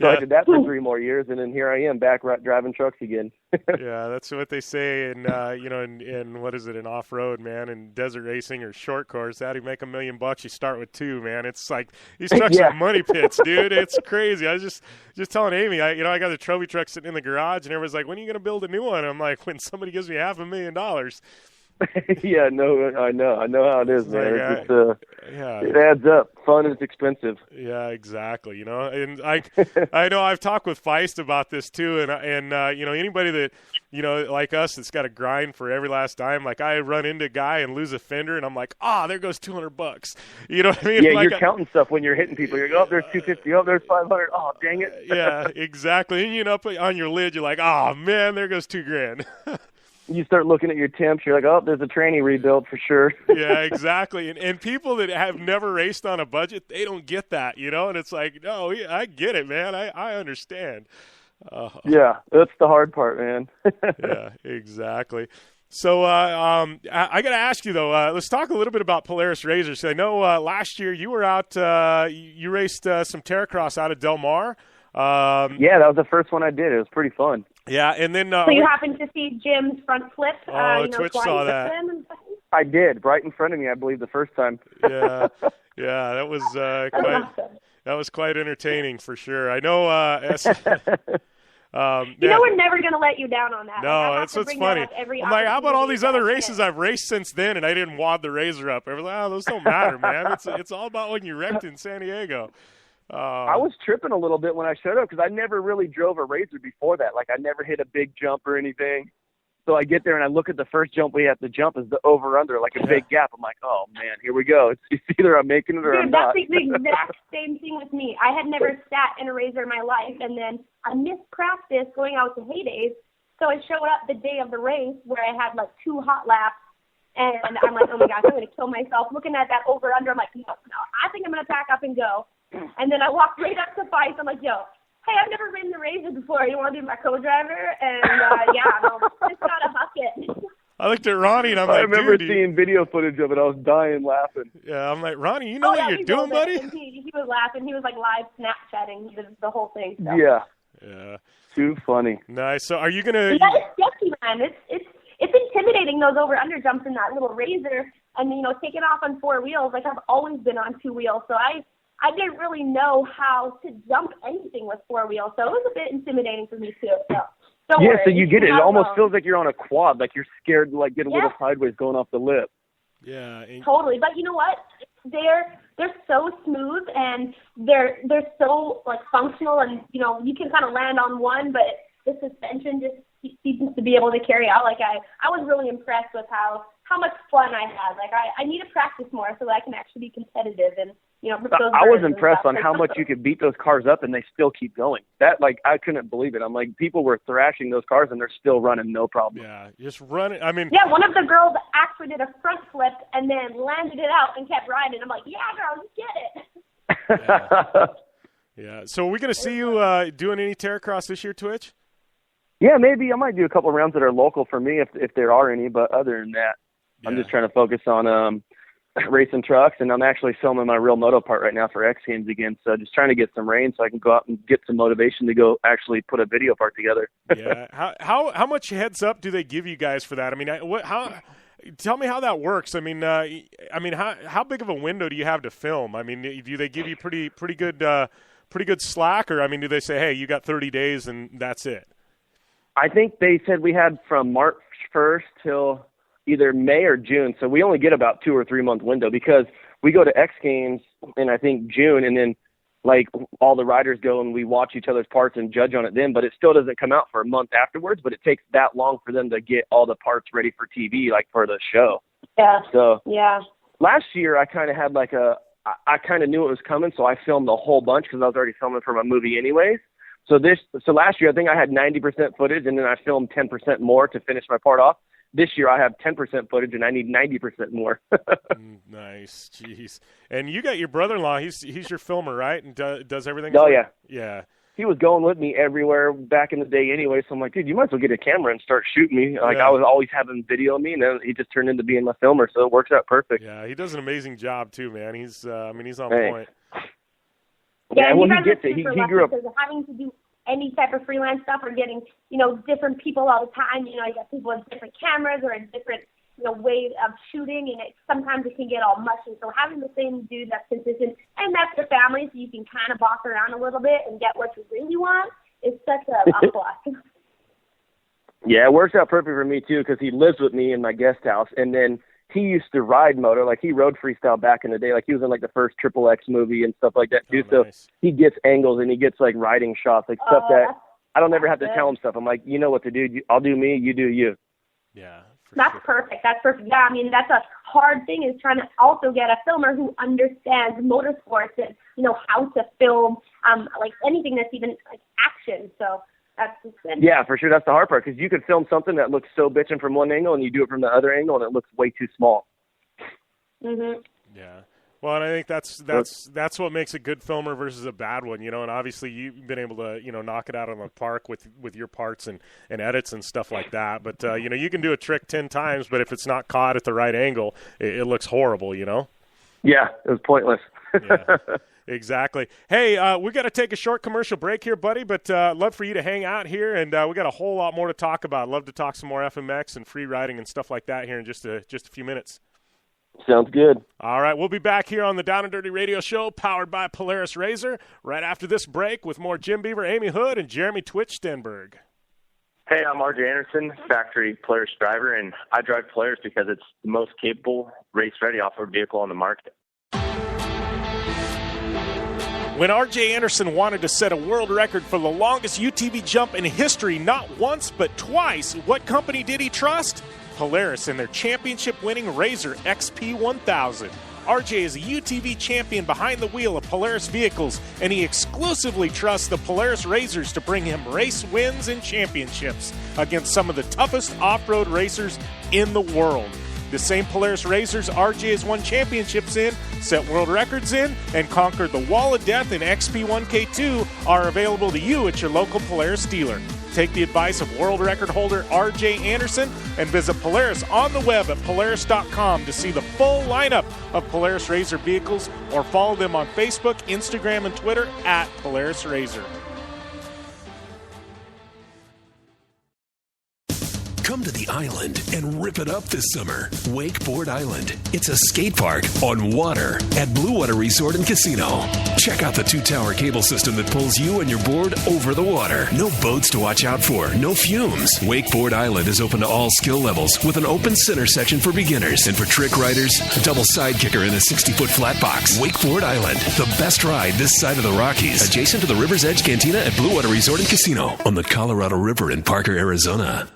So I did that for 3 more years, and then here I am back driving trucks again. Yeah, that's what they say in in what is it, in off-road, man, in desert racing or short course. How do you make $1 million? You start with 2, man. It's like these trucks are money pits, dude. It's crazy. I was just telling Amy, I got a trophy truck sitting in the garage, and everyone's like, when are you going to build a new one? I'm like, when somebody gives me $500,000. Yeah, no, I know how it is, man. Like, it adds up. Fun is expensive. Yeah, exactly. You know, and I know I've talked with Feist about this too, and you know, anybody that, you know, like us, that's got to grind for every last dime. Like, I run into a guy and lose a fender, and I'm like, there goes $200. You know what I mean? Yeah, like, you're counting stuff when you're hitting people. You're like, there's $250. There's $500. Oh, dang it. Yeah, exactly. And you know, on your lid, you're like, man, there goes $2,000. You start looking at your temps, you're like, there's a tranny rebuild for sure. Yeah, exactly. And people that have never raced on a budget, they don't get that, you know? And it's like, no, I get it, man. I understand. Yeah, that's the hard part, man. Yeah, exactly. So I got to ask you, though, let's talk a little bit about Polaris Razors. I know last year you were out, you raced some Terracross out of Del Mar. Yeah, that was the first one I did. It was pretty fun. Yeah, and then so you happened to see Jim's front flip. Twitch saw that. I did, right in front of me, I believe, the first time. Yeah, that was that was quite entertaining for sure. I know. You know, we're never going to let you down on that. No, that's what's funny. I'm like, how about all these other races I've raced since then, and I didn't wad the Razor up? Everyone's like, those don't matter, man. It's all about when you wrecked in San Diego. I was tripping a little bit when I showed up because I never really drove a Razor before that. Like, I never hit a big jump or anything. So I get there and I look at the first jump we have to jump is the over-under, like a big gap. I'm like, oh, man, here we go. It's either I'm making it or I'm not. That's the exact same thing with me. I had never sat in a Razor in my life, and then I missed practice going out to Houde. So I showed up the day of the race where I had, like, 2 hot laps. And I'm like, oh, my gosh, I'm going to kill myself. Looking at that over-under, I'm like, no, I think I'm going to pack up and go. And then I walked right up to Feist. I'm like, hey, I've never ridden the Razor before. You want to be my co-driver? And, just got to huck it. I looked at Ronnie, and I'm I like, remember dude, seeing video footage of it. I was dying laughing. Yeah, I'm like, Ronnie, you know what you're doing, buddy? He was laughing. He was, like, live Snapchatting the whole thing. So. Yeah. Too funny. Nice. So are you going to – that is sketchy, man. It's intimidating, those over-under jumps in that little Razor. And, taking off on 4 wheels. Like, I've always been on 2 wheels. So I didn't really know how to jump anything with 4 wheels, so it was a bit intimidating for me too. So don't worry. So you get it. It almost feels like you're on a quad, like you're scared to like get a little sideways going off the lip. Yeah, totally. But you know what? They're so smooth and they're so like functional, and you can kind of land on one, but the suspension just seems to be able to carry out. Like I was really impressed with how much fun I had. Like I need to practice more so that I can actually be competitive and. I was impressed on how much you could beat those cars up and they still keep going. That, I couldn't believe it. I'm like, people were thrashing those cars and they're still running, no problem. Yeah, just run it. I mean, yeah, one of the girls actually did a front flip and then landed it out and kept riding. I'm like, yeah, girl, just get it. Yeah. So are we going to see you doing any Terracross this year, Twitch? Yeah, maybe. I might do a couple rounds that are local for me if there are any. But other than that, I'm just trying to focus on racing trucks, and I'm actually filming my real moto part right now for X Games again. So just trying to get some rain so I can go out and get some motivation to go actually put a video part together. Yeah. How much heads up do they give you guys for that? I mean, tell me how that works. I mean, how big of a window do you have to film? I mean, do they give you pretty good slack, or I mean, do they say, hey, you got 30 days and that's it? I think they said we had from March 1st till either May or June, so we only get about 2 or 3 month window because we go to X Games in I think June, and then like all the riders go and we watch each other's parts and judge on it then, but it still doesn't come out for a month afterwards. But it takes that long for them to get all the parts ready for TV, like for the show. Yeah. So last year I kind of had I kind of knew it was coming, so I filmed a whole bunch because I was already filming for my movie anyways. So last year I think I had 90% footage, and then I filmed 10% more to finish my part off. this year I have 10% footage and I need 90% more. Nice. Jeez. And you got your brother-in-law. He's your filmer, right? And does everything? Oh, yeah. Yeah. He was going with me everywhere back in the day anyway, so I'm like, dude, you might as well get a camera and start shooting me. Like, I was always having video of me, and then he just turned into being my filmer, so it works out perfect. Yeah, he does an amazing job, too, man. He's on point. Yeah, well, he gets it. He grew up. Having to do any type of freelance stuff or getting, different people all the time. You got people with different cameras or in different, ways of shooting, and sometimes it can get all mushy. So having the same dude that's consistent, and that's your family, so you can kind of boss around a little bit and get what you really want, is such a plus. Yeah, it works out perfect for me, too, because he lives with me in my guest house, and then he used to ride moto. Like, he rode freestyle back in the day. Like, he was in, like, the first Triple X movie and stuff like that, too. Oh, nice. So he gets angles, and he gets, like, riding shots, like stuff that I don't ever have to tell him stuff. I'm like, you know what to do. I'll do me, you do you. Yeah. That's perfect. That's perfect. Yeah, I mean, that's a hard thing, is trying to also get a filmer who understands motorsports and, how to film, like, anything that's even, like, action. So that's good. Yeah, for sure. That's the hard part, because you could film something that looks so bitchin' from one angle, and you do it from the other angle, and it looks way too small. Mm-hmm. Yeah. Well, and I think that's what makes a good filmer versus a bad one, and obviously you've been able to, knock it out of the park with your parts and edits and stuff like that. But, you can do a trick 10 times, but if it's not caught at the right angle, it looks horrible, Yeah, it was pointless. Yeah, exactly. Hey, we got to take a short commercial break here, buddy, but love for you to hang out here, and we got a whole lot more to talk about. Love to talk some more FMX and free riding and stuff like that here in just a few minutes. Sounds good. All right, we'll be back here on the Down and Dirty Radio Show, powered by Polaris RZR, right after this break with more Jim Beaver, Amy Houde, and Jeremy Twitch Stenberg. Hey, I'm RJ Anderson, factory Polaris driver, and I drive Polaris because it's the most capable, race-ready off-road vehicle on the market. When R.J. Anderson wanted to set a world record for the longest UTV jump in history, not once but twice, what company did he trust? Polaris and their championship-winning RZR XP1000. RJ is a UTV champion behind the wheel of Polaris vehicles, and he exclusively trusts the Polaris RZRs to bring him race wins and championships against some of the toughest off-road racers in the world. The same Polaris RZRs RJ has won championships in, set world records in, and conquered the Wall of Death in XP1K2 are available to you at your local Polaris dealer. Take the advice of world record holder RJ Anderson and visit Polaris on the web at Polaris.com to see the full lineup of Polaris RZR vehicles, or follow them on Facebook, Instagram, and Twitter at Polaris RZR. Come to the island and rip it up this summer. Wakeboard Island. It's a skate park on water at Blue Water Resort and Casino. Check out the 2-tower cable system that pulls you and your board over the water. No boats to watch out for, no fumes. Wakeboard Island is open to all skill levels with an open center section for beginners. And for trick riders, a double side kicker in a 60-foot flat box. Wakeboard Island, the best ride this side of the Rockies. Adjacent to the River's Edge Cantina at Blue Water Resort and Casino on the Colorado River in Parker, Arizona.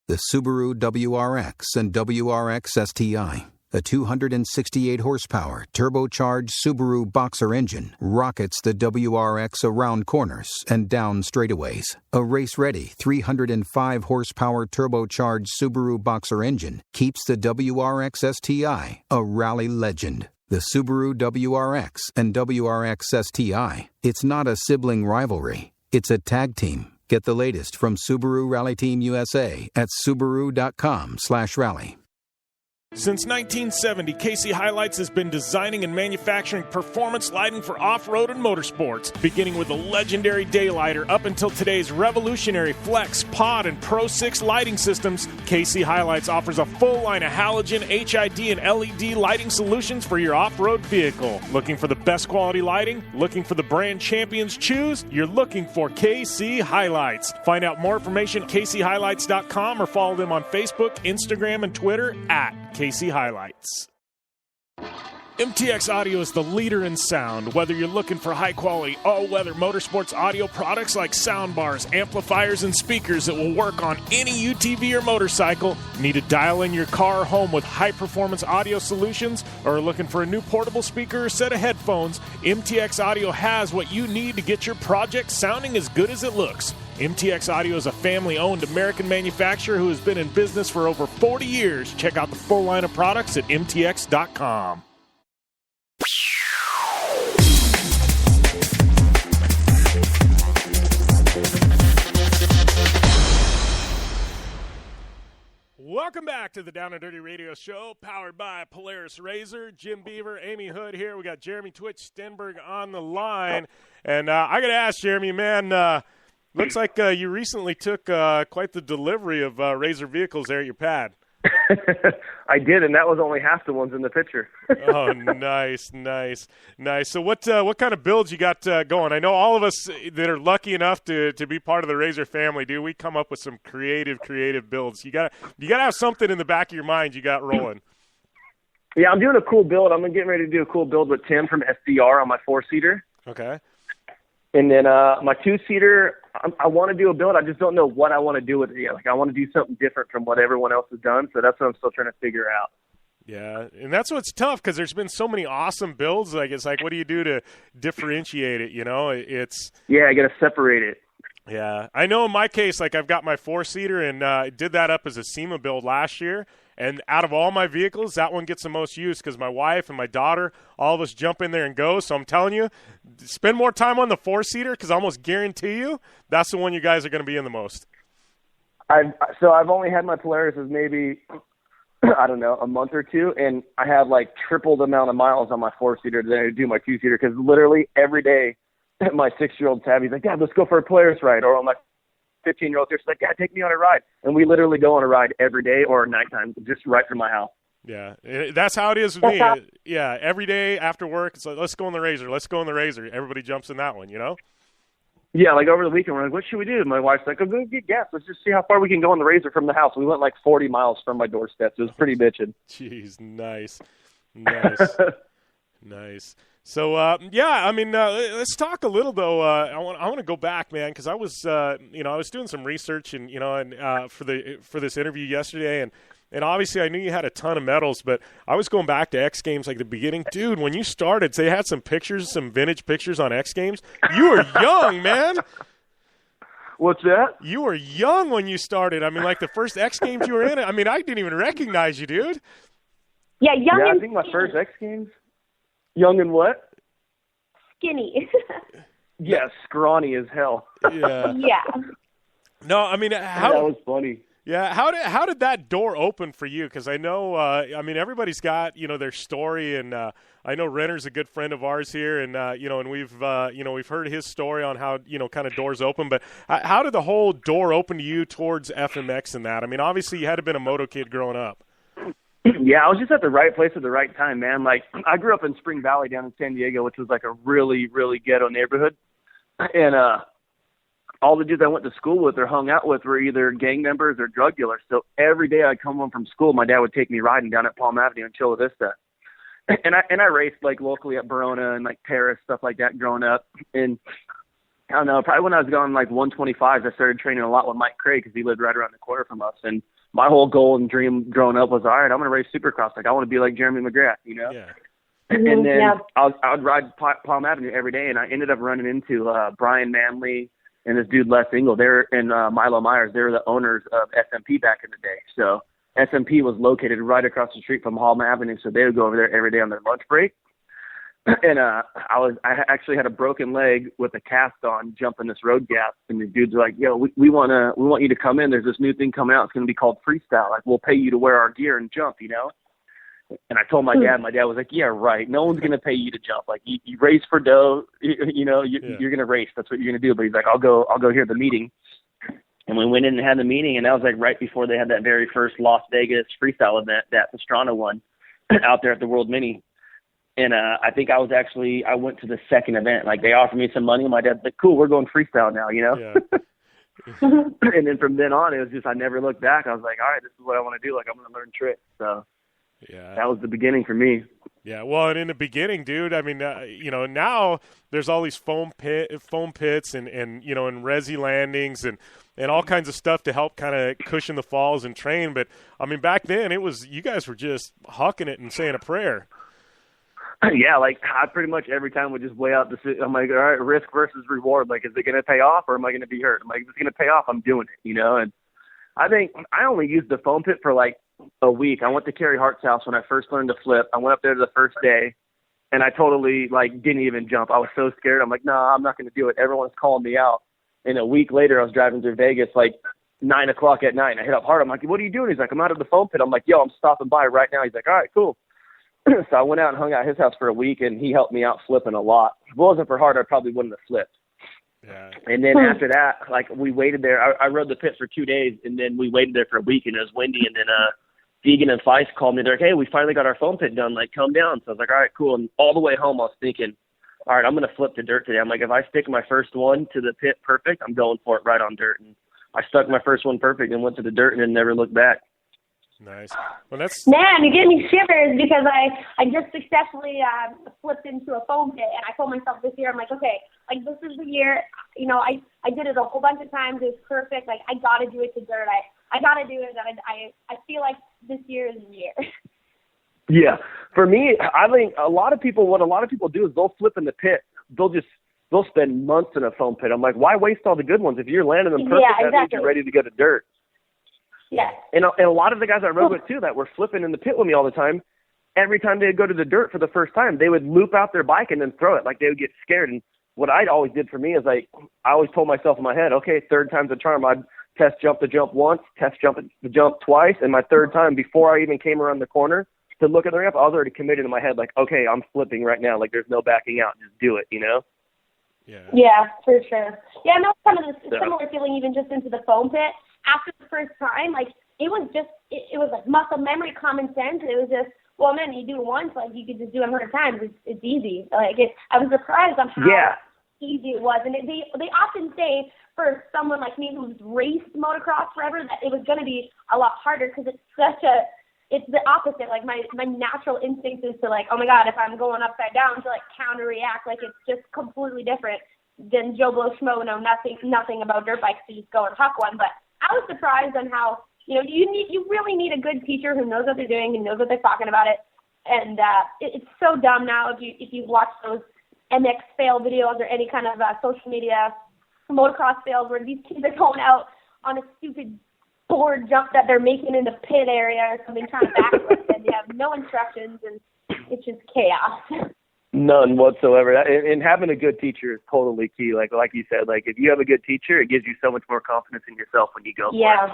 The Subaru WRX and WRX STI, a 268-horsepower, turbocharged Subaru Boxer engine, rockets the WRX around corners and down straightaways. A race-ready 305-horsepower turbocharged Subaru Boxer engine keeps the WRX STI a rally legend. The Subaru WRX and WRX STI, it's not a sibling rivalry, it's a tag team. Get the latest from Subaru Rally Team USA at Subaru.com/rally. Since 1970, KC Highlights has been designing and manufacturing performance lighting for off-road and motorsports, beginning with the legendary Daylighter up until today's revolutionary Flex, Pod, and Pro 6 lighting systems. KC Highlights offers a full line of halogen, HID, and LED lighting solutions for your off-road vehicle. Looking for the best quality lighting? Looking for the brand champions choose? You're looking for KC Highlights. Find out more information at kchighlights.com or follow them on Facebook, Instagram, and Twitter at KC Highlights. MTX Audio is the leader in sound. Whether you're looking for high-quality, all-weather motorsports audio products like soundbars, amplifiers, and speakers that will work on any UTV or motorcycle, need to dial in your car or home with high-performance audio solutions, or are looking for a new portable speaker or set of headphones, MTX Audio has what you need to get your project sounding as good as it looks. MTX Audio is a family-owned American manufacturer who has been in business for over 40 years. Check out the full line of products at mtx.com. Welcome back to the Down and Dirty Radio Show, powered by Polaris Razor. Jim Beaver, Amy Houde here. We got Jeremy Twitch Stenberg on the line. And I got to ask, Jeremy, man, looks like you recently took quite the delivery of Razor vehicles there at your pad. I did, and that was only half the ones in the picture. Oh, nice. So what kind of builds you got going? I know all of us that are lucky enough to be part of the Razor family, dude, we come up with some creative builds. You gotta have something in the back of your mind you got rolling. Yeah, I'm doing a cool build. I'm getting ready to do a cool build with Tim from SDR on my 4-seater. Okay. And then my 2-seater, I want to do a build. I just don't know what I want to do with it yet. Like, I want to do something different from what everyone else has done, so that's what I'm still trying to figure out. Yeah, and that's what's tough because there's been so many awesome builds. Like, it's like, what do you do to differentiate it, you know? Yeah, I got to separate it. Yeah, I know in my case, like, I've got my 4-seater and I did that up as a SEMA build last year. And out of all my vehicles, that one gets the most use because my wife and my daughter, all of us jump in there and go. So I'm telling you, spend more time on the 4-seater because I almost guarantee you that's the one you guys are going to be in the most. I've only had my Polaris as maybe, I don't know, a month or two, and I have like triple the amount of miles on my 4-seater than I do my 2-seater because literally every day my 6-year-old Tabby's like, Dad, let's go for a Polaris ride. Or on my 15-year-old here, she's like, Dad, take me on a ride. And we literally go on a ride every day or at nighttime, just right from my house. Yeah, that's how it is with me. Yeah, every day after work, it's like, let's go on the Razor. Everybody jumps in that one, you know? Yeah, like over the weekend, we're like, what should we do? My wife's like, go get gas. Let's just see how far we can go on the Razor from the house. We went like 40 miles from my doorstep. It was pretty bitchin'. Jeez, nice. Nice. So, I mean, let's talk a little, though. I want to go back, man, because I was, I was doing some research and, for this interview yesterday, and obviously I knew you had a ton of medals, but I was going back to X Games like the beginning. Dude, when you started, they had some vintage pictures on X Games. You were young, man. What's that? You were young when you started. I mean, like the first X Games you were in, I mean, I didn't even recognize you, dude. Yeah, young and I think my first X Games. Young and what? Skinny. Yeah, scrawny as hell. Yeah. Yeah. No, I mean, that was funny. Yeah, how did that door open for you? Because I know, everybody's got their story, and I know Renner's a good friend of ours here, and and we've heard his story on how kind of doors open. But how did the whole door open to you towards FMX and that? I mean, obviously you had to have been a moto kid growing up. Yeah, I was just at the right place at the right time, man. Like, I grew up in Spring Valley down in San Diego, which was like a really, really ghetto neighborhood. And all the dudes I went to school with or hung out with were either gang members or drug dealers. So every day I'd come home from school, my dad would take me riding down at Palm Avenue and Chula Vista. And I raced, like, locally at Verona and, like, Paris, stuff like that growing up. And I don't know, probably when I was going, like, 125s, I started training a lot with Mike Craig because he lived right around the corner from us. And my whole goal and dream growing up was, all right, I'm going to race Supercross. Like, I want to be like Jeremy McGrath, Yeah. And then I would ride Palm Avenue every day, and I ended up running into Brian Manley and this dude Les Engel. They're and Milo Myers. They were the owners of SMP back in the day. So SMP was located right across the street from Palm Avenue, so they would go over there every day on their lunch break. And I actually had a broken leg with a cast on jumping this road gap, and the dudes were like, "Yo, we want you to come in. There's this new thing coming out. It's going to be called freestyle. Like, we'll pay you to wear our gear and jump, And I told my dad. My dad was like, "Yeah, right. No one's going to pay you to jump. Like, you race for dough. You're going to race. That's what you're going to do." But he's like, "I'll go hear the meeting." And we went in and had the meeting, and that was like right before they had that very first Las Vegas freestyle event, that Pastrana one, out there at the World Mini. And I think I went to the second event. Like, they offered me some money, and my dad's like, "Cool, we're going freestyle now," Yeah. And then from then on, it was just, I never looked back. I was like, all right, this is what I want to do. Like, I'm going to learn tricks. So yeah, that was the beginning for me. Yeah, well, and in the beginning, dude, I mean, now there's all these foam pits and and resi landings and all kinds of stuff to help kind of cushion the falls and train. But I mean, back then you guys were just hucking it and saying a prayer. Yeah, like I pretty much every time would just weigh out I'm like, all right, risk versus reward. Like, is it going to pay off or am I going to be hurt? I'm like, if it's going to pay off, I'm doing it, you know? And I think I only used the foam pit for like a week. I went to Carrie Hart's house when I first learned to flip. I went up there the first day and I totally like didn't even jump. I was so scared. I'm like, no, I'm not going to do it. Everyone's calling me out. And a week later, I was driving through Vegas, like 9 o'clock at night. And I hit up Hard. I'm like, what are you doing? He's like, I'm out of the foam pit. I'm like, yo, I'm stopping by right now. He's like, all right, cool. So I went out and hung out at his house for a week, and he helped me out flipping a lot. If it wasn't for Hard, I probably wouldn't have flipped. Yeah. And then after that, like we waited there. I rode the pit for 2 days, and then we waited there for a week, and it was windy. And then Deegan and Feist called me. They're like, hey, we finally got our foam pit done. Like, come down. So I was like, all right, cool. And all the way home, I was thinking, all right, I'm going to flip to dirt today. I'm like, if I stick my first one to the pit perfect, I'm going for it right on dirt. And I stuck my first one perfect and went to the dirt and then never looked back. Nice. Well, that's Man, you give me shivers because I just successfully flipped into a foam pit, and I told myself this year, I'm like, okay, like this is the year. You know, I did it a whole bunch of times. It was perfect. Like I got to do it to dirt. I got to do it. I feel like this year is the year. Yeah, for me, I think what a lot of people do is they'll flip in the pit. They'll spend months in a foam pit. I'm like, why waste all the good ones if you're landing them perfect? Yeah, exactly. That means you're ready to go to dirt. Yeah. And a lot of the guys I rode with, too, that were flipping in the pit with me all the time, every time they'd go to the dirt for the first time, they would loop out their bike and then throw it. Like, they would get scared. And what I always did for me is, like, I always told myself in my head, okay, third time's a charm. I'd test jump the jump once, test jump the jump twice, and my third time, before I even came around the corner to look at the ramp, I was already committed in my head, like, okay, I'm flipping right now. Like, there's no backing out. Just do it, you know? Yeah, for sure. Yeah, no, kind of a similar feeling even just into the foam pit. After the first time, like, it was like muscle memory, common sense. It was just, well, man, you do it once, like you could just do it 100 times. It's easy. Like I was surprised on how easy it was. And they often say for someone like me who's raced motocross forever that it was going to be a lot harder because it's the opposite. Like my natural instinct is to like, oh my God, if I'm going upside down to like counter react, like it's just completely different than Joe Blow Schmo know nothing about dirt bikes to just go and huck one. But I was surprised on how, you know, you really need a good teacher who knows what they're doing, who knows what they're talking about it. And it's so dumb now if you watch those MX fail videos or any kind of social media motocross fails where these kids are going out on a stupid board jump that they're making in the pit area or something, trying to backflip, and they have no instructions, and it's just chaos. None whatsoever. And having a good teacher is totally key. Like you said, like if you have a good teacher, it gives you so much more confidence in yourself when you go for it.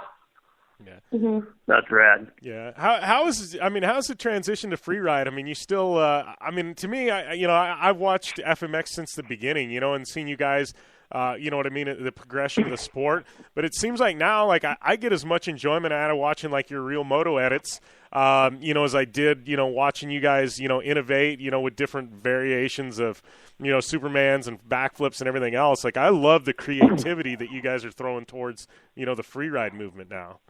Yeah. Mm-hmm. That's rad. Yeah. How's the transition to free ride? I mean, you still, to me, I've watched FMX since the beginning, you know, and seen you guys, you know what I mean, the progression of the sport. But it seems like now, like I get as much enjoyment out of watching like your real moto edits, you know, as I did, you know, watching you guys, you know, innovate, you know, with different variations of, you know, Supermans and backflips and everything else. Like I love the creativity that you guys are throwing towards, you know, the free ride movement now.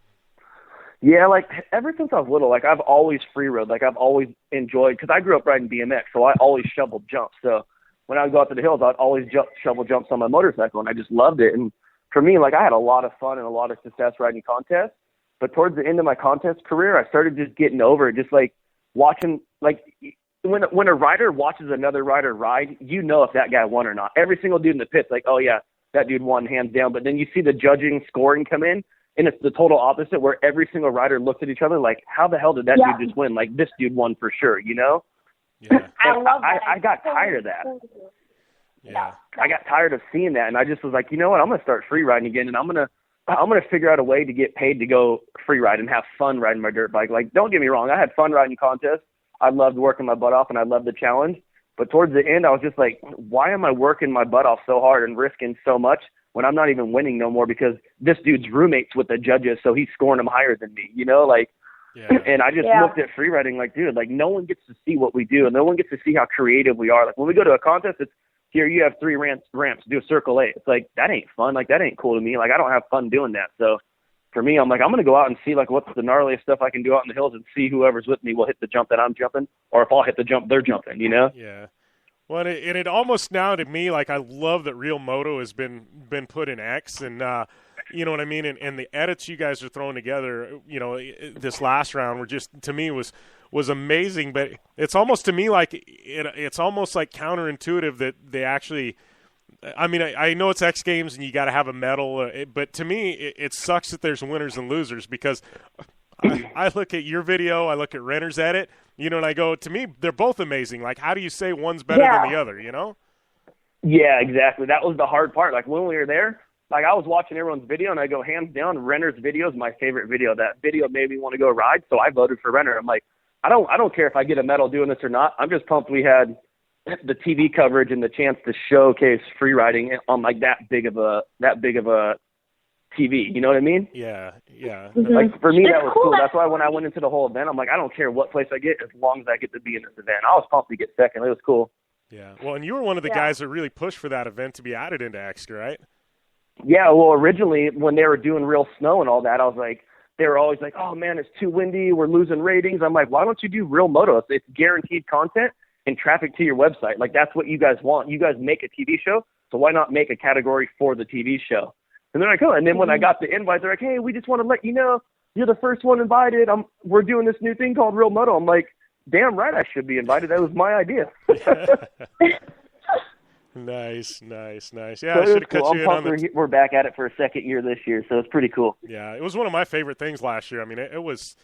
Yeah, like ever since I was little, like I've always free rode. Like I've always enjoyed, because I grew up riding BMX, so I always shoveled jumps. So when I would go out to the hills, I'd always shovel jumps on my motorcycle, and I just loved it. And for me, like I had a lot of fun and a lot of success riding contests. But towards the end of my contest career, I started just getting over it, just like watching, like when a rider watches another rider ride, you know if that guy won or not. Every single dude in the pit's like, oh yeah, that dude won hands down. But then you see the judging scoring come in, and it's the total opposite, where every single rider looks at each other like, how the hell did that dude just win? Like, this dude won for sure, you know? Yeah. I love that. I got tired of that. Yeah. I got tired of seeing that, and I just was like, you know what? I'm going to start free riding again, and I'm going to figure out a way to get paid to go free ride and have fun riding my dirt bike. Like, don't get me wrong. I had fun riding contests. I loved working my butt off, and I loved the challenge. But towards the end, I was just like, why am I working my butt off so hard and risking so much when I'm not even winning no more because this dude's roommates with the judges, so he's scoring them higher than me, you know? Like, and I just looked at free riding like, dude, like no one gets to see what we do, and no one gets to see how creative we are. Like when we go to a contest, it's here, you have 3 ramps, do a circle 8. It's like, that ain't fun. Like, that ain't cool to me. Like, I don't have fun doing that. So for me, I'm like, I'm going to go out and see like what's the gnarliest stuff I can do out in the hills and see whoever's with me will hit the jump that I'm jumping, or if I'll hit the jump they're jumping, you know? Yeah. Well, and it almost now to me, like I love that Real Moto has been put in X, and you know what I mean, and the edits you guys are throwing together, you know, this last round were just, to me, was was amazing. But it's almost to me like it's almost like counterintuitive that they actually. I mean, I know it's X Games and you got to have a medal, but to me, it sucks that there's winners and losers because I look at your video, I look at Renner's edit, and I go, to me, they're both amazing. Like, how do you say one's better than the other, Yeah, exactly. That was the hard part. Like, when we were there, like, I was watching everyone's video, and I go, hands down, Renner's video is my favorite video. That video made me want to go ride, so I voted for Renner. I'm like, I don't care if I get a medal doing this or not. I'm just pumped we had the TV coverage and the chance to showcase free riding on, like, that big of a TV. You know what I mean? Yeah. Mm-hmm. Like, for me, that was cool. That's why when I went into the whole event, I'm like, I don't care what place I get as long as I get to be in this event. I was pumped to get second. It was cool. Yeah. Well, and you were one of the guys that really pushed for that event to be added into Extra, right? Yeah, well, originally, when they were doing real snow and all that, I was like, they were always like, oh, man, it's too windy. We're losing ratings. I'm like, why don't you do real moto? It's guaranteed content and traffic to your website. Like, that's what you guys want. You guys make a TV show, so why not make a category for the TV show? And they're like, oh, and then when I got the invite, they're like, hey, we just want to let you know you're the first one invited. We're doing this new thing called Real Moto. I'm like, damn right I should be invited. That was my idea. Nice. Yeah, so I should have cool. cut you in on We're back at it for a second year this year, so it's pretty cool. Yeah, it was one of my favorite things last year. I mean, it was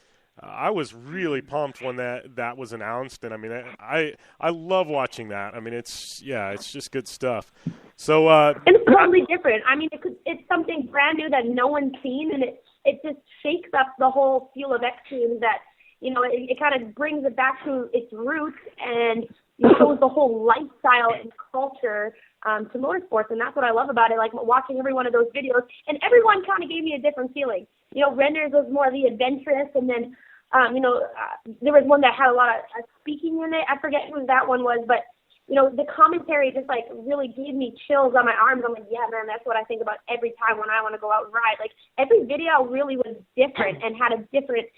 I was really pumped when that was announced, and I mean, I love watching that. I mean, it's just good stuff. So it's totally different. I mean, it's something brand new that no one's seen, and it just shakes up the whole feel of X Games. That it kind of brings it back to its roots and shows the whole lifestyle and culture to motorsports, and that's what I love about it. Like watching every one of those videos, and everyone kind of gave me a different feeling. Renner's was more the adventurous, and then there was one that had a lot of speaking in it. I forget who that one was, but the commentary just like really gave me chills on my arms. I'm like, yeah, man, that's what I think about every time when I want to go out and ride. Like every video really was different and had a different,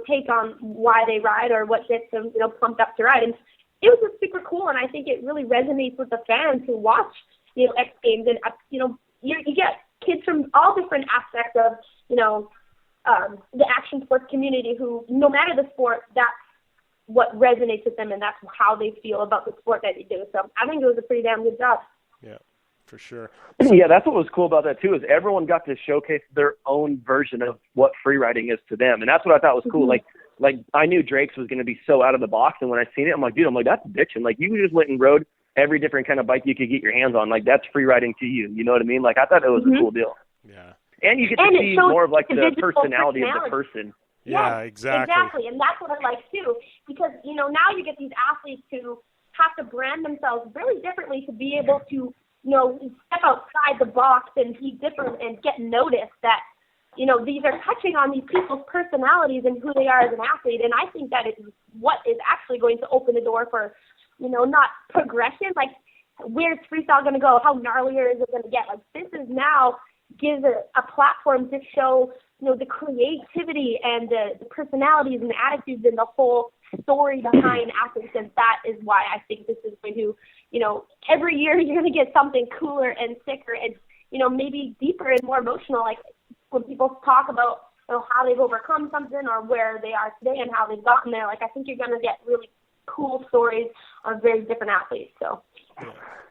take on why they ride or what gets them, pumped up to ride. And it was just super cool. And I think it really resonates with the fans who watch, X Games. And, you get kids from all different aspects of, the action sports community who, no matter the sport, that's what resonates with them, and that's how they feel about the sport that they do. So I think it was a pretty damn good job. Yeah, for sure. Yeah, that's what was cool about that too, is everyone got to showcase their own version of what free riding is to them, and that's what I thought was cool. Mm-hmm. Like I knew Drake's was going to be so out of the box, and when I seen it, I'm like, that's addiction. Like you just went and rode every different kind of bike you could get your hands on. Like that's free riding to you. You know what I mean? Like I thought it was a cool deal. Yeah. And you get to see more of like the personality of the person. Yeah, exactly. Exactly, and that's what I like too, because now you get these athletes who have to brand themselves really differently to be able to step outside the box and be different and get noticed. That these are touching on these people's personalities and who they are as an athlete, and I think that is what is actually going to open the door for not progression. Like where's freestyle going to go? How gnarlier is it going to get? Like this is now gives a platform to show the creativity and the personalities and the attitudes and the whole story behind athletes, and that is why I think this is going to, every year you're going to get something cooler and sicker and, maybe deeper and more emotional. Like when people talk about how they've overcome something or where they are today and how they've gotten there, like I think you're going to get really cool stories of very different athletes. So.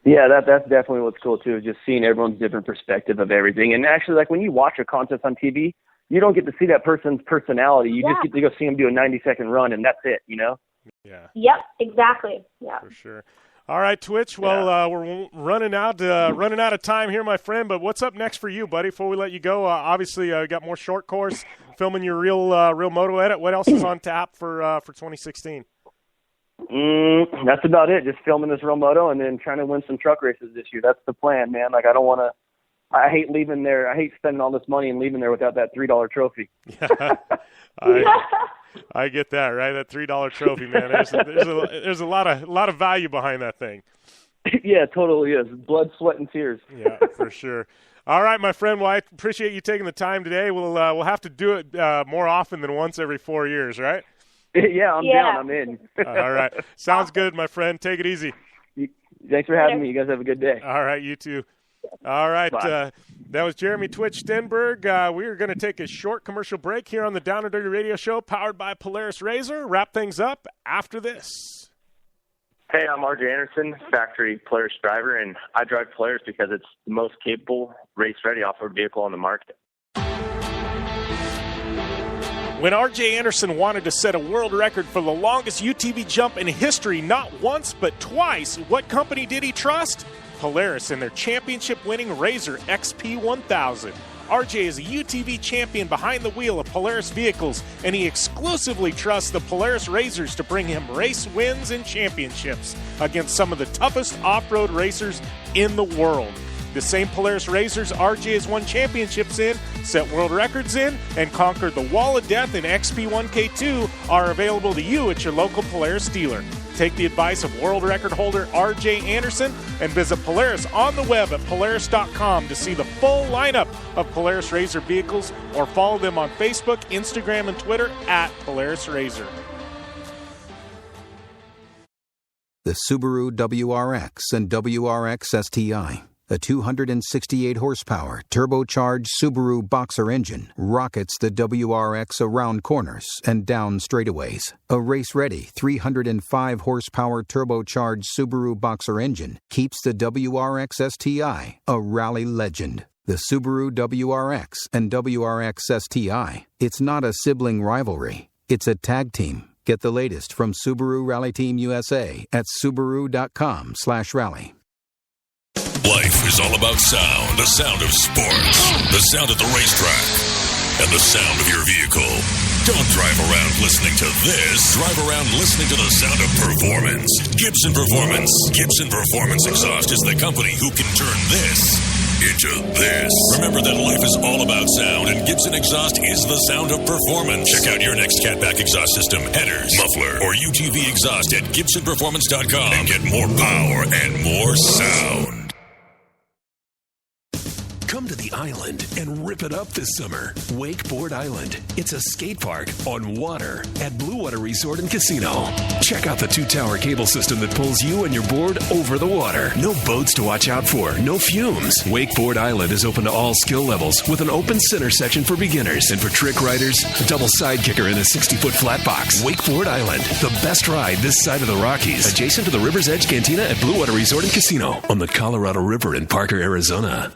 Yeah, that's definitely what's cool too, is just seeing everyone's different perspective of everything. And actually, like when you watch a contest on TV, you don't get to see that person's personality. You just get to go see them do a 90-second run, and that's it, Yeah. Yep, exactly. Yeah. For sure. All right, Twitch. Well, we're running out of time here, my friend. But what's up next for you, buddy? Before we let you go, obviously you got more short course, filming your real moto edit. What else is on tap for 2016? That's about it. Just filming this real moto and then trying to win some truck races this year. That's the plan, man. Like I hate leaving there. I hate spending all this money and leaving there without that $3 trophy. Yeah, I get that, right? That $3 trophy, man. There's a lot of value behind that thing. Yeah, totally is. Blood, sweat, and tears. Yeah, for sure. All right, my friend. Well, I appreciate you taking the time today. We'll have to do it more often than once every 4 years, right? Yeah, I'm down. I'm in. All right. Sounds good, my friend. Take it easy. Thanks for having me. You guys have a good day. All right, you too. All right. That was Jeremy Twitch Stenberg. We are going to take a short commercial break here on the Down and Dirty Radio Show, powered by Polaris RZR. Wrap things up after this. Hey, I'm RJ Anderson, factory Polaris driver, and I drive Polaris because it's the most capable, race-ready off-road vehicle on the market. When R.J. Anderson wanted to set a world record for the longest UTV jump in history, not once but twice, what company did he trust? Polaris and their championship-winning RZR XP1000. R.J. is a UTV champion behind the wheel of Polaris vehicles, and he exclusively trusts the Polaris RZRs to bring him race wins and championships against some of the toughest off-road racers in the world. The same Polaris RZRs RJ has won championships in, set world records in, and conquered the Wall of Death in XP1K2 are available to you at your local Polaris dealer. Take the advice of world record holder RJ Anderson and visit Polaris on the web at Polaris.com to see the full lineup of Polaris RZR vehicles, or follow them on Facebook, Instagram, and Twitter at Polaris RZR. The Subaru WRX and WRX STI. A 268-horsepower, turbocharged Subaru Boxer engine rockets the WRX around corners and down straightaways. A race-ready 305-horsepower turbocharged Subaru Boxer engine keeps the WRX STI a rally legend. The Subaru WRX and WRX STI. It's not a sibling rivalry. It's a tag team. Get the latest from Subaru Rally Team USA at Subaru.com/rally. Life is all about sound, the sound of sports, the sound at the racetrack, and the sound of your vehicle. Don't drive around listening to this. Drive around listening to the sound of performance. Gibson Performance. Gibson Performance Exhaust is the company who can turn this into this. Remember that life is all about sound, and Gibson Exhaust is the sound of performance. Check out your next catback exhaust system, headers, muffler, or UTV exhaust at GibsonPerformance.com and get more power and more sound. Come to the island and rip it up this summer. Wakeboard Island. It's a skate park on water at Blue Water Resort and Casino. Check out the 2-tower cable system that pulls you and your board over the water. No boats to watch out for, no fumes. Wakeboard Island is open to all skill levels with an open center section for beginners. And for trick riders, a double side kicker in a 60-foot flat box. Wakeboard Island, the best ride this side of the Rockies. Adjacent to the River's Edge Cantina at Blue Water Resort and Casino on the Colorado River in Parker, Arizona.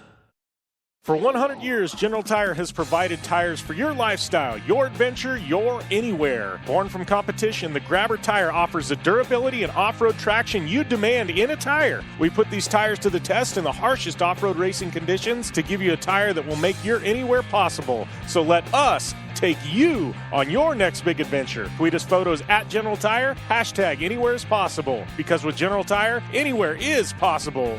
For 100 years, General Tire has provided tires for your lifestyle, your adventure, your anywhere. Born from competition, the Grabber tire offers the durability and off-road traction you demand in a tire. We put these tires to the test in the harshest off-road racing conditions to give you a tire that will make your anywhere possible. So let us take you on your next big adventure. Tweet us photos at General Tire, hashtag anywhere is possible. Because with General Tire, anywhere is possible.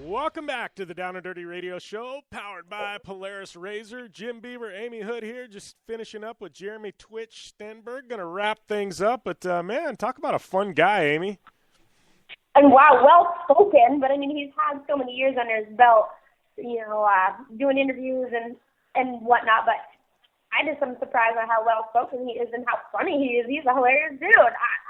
Welcome back to the Down and Dirty Radio Show, powered by Polaris RZR. Jim Beaver, Amy Houde here, just finishing up with Jeremy Twitch Stenberg. Going to wrap things up, but man, talk about a fun guy, Amy. And wow, well-spoken, but I mean, he's had so many years under his belt, doing interviews and whatnot, but I just am surprised at how well-spoken he is and how funny he is. He's a hilarious dude.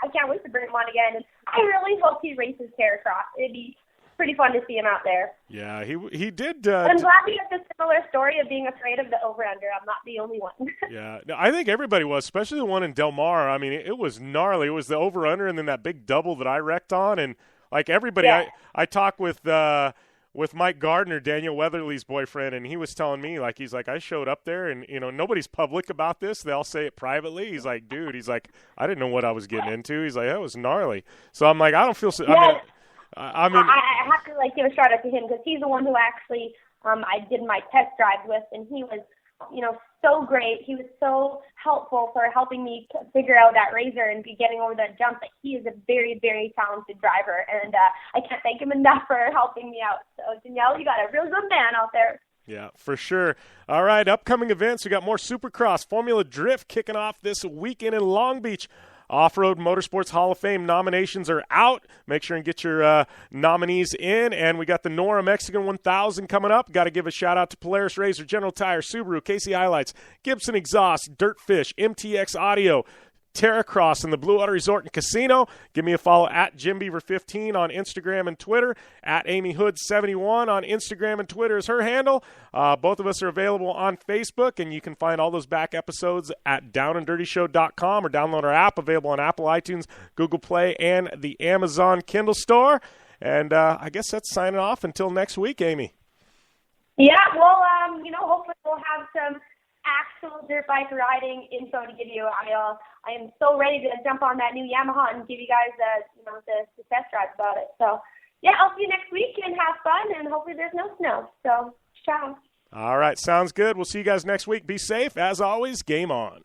I can't wait to bring him on again, and I really hope he races Terracross. It'd be pretty fun to see him out there. Yeah, he did. I'm glad we have a similar story of being afraid of the over-under. I'm not the only one. Yeah, no, I think everybody was, especially the one in Del Mar. I mean, it was gnarly. It was the over-under and then that big double that I wrecked on. And, like, everybody, yeah. I talked with Mike Gardner, Daniel Weatherly's boyfriend, and he was telling me, like, he's like, I showed up there, and, nobody's public about this. They all say it privately. He's like, dude, I didn't know what I was getting into. He's like, that was gnarly. So I'm like, I don't feel so. Yeah. I mean, I have to give a shout out to him because he's the one who actually I did my test drive with, and he was, so great. He was so helpful for helping me figure out that RZR and be getting over that jump. That he is a very, very talented driver, and I can't thank him enough for helping me out. So Danielle, you got a real good man out there. Yeah, for sure. All right, upcoming events. We got more Supercross, Formula Drift kicking off this weekend in Long Beach. Off-Road Motorsports Hall of Fame nominations are out. Make sure and get your nominees in. And we got the Nora Mexican 1000 coming up. Got to give a shout-out to Polaris RZR, General Tire, Subaru, Casey Highlights, Gibson Exhaust, Dirtfish, MTX Audio, Terracross and the Blue Water Resort and Casino. Give me a follow at JimBeaver15 on Instagram and Twitter. At AmyHood71 on Instagram and Twitter is her handle. Both of us are available on Facebook, and you can find all those back episodes at downanddirtyshow.com or download our app, available on Apple, iTunes, Google Play, and the Amazon Kindle store. And I guess that's signing off until next week, Amy. Yeah, well, hopefully we'll have some actual dirt bike riding info to give you. I am so ready to jump on that new Yamaha and give you guys the test drive about it. So yeah, I'll see you next week and have fun, and hopefully there's no snow. So ciao. All right, sounds good. We'll see you guys next week. Be safe. As always, game on.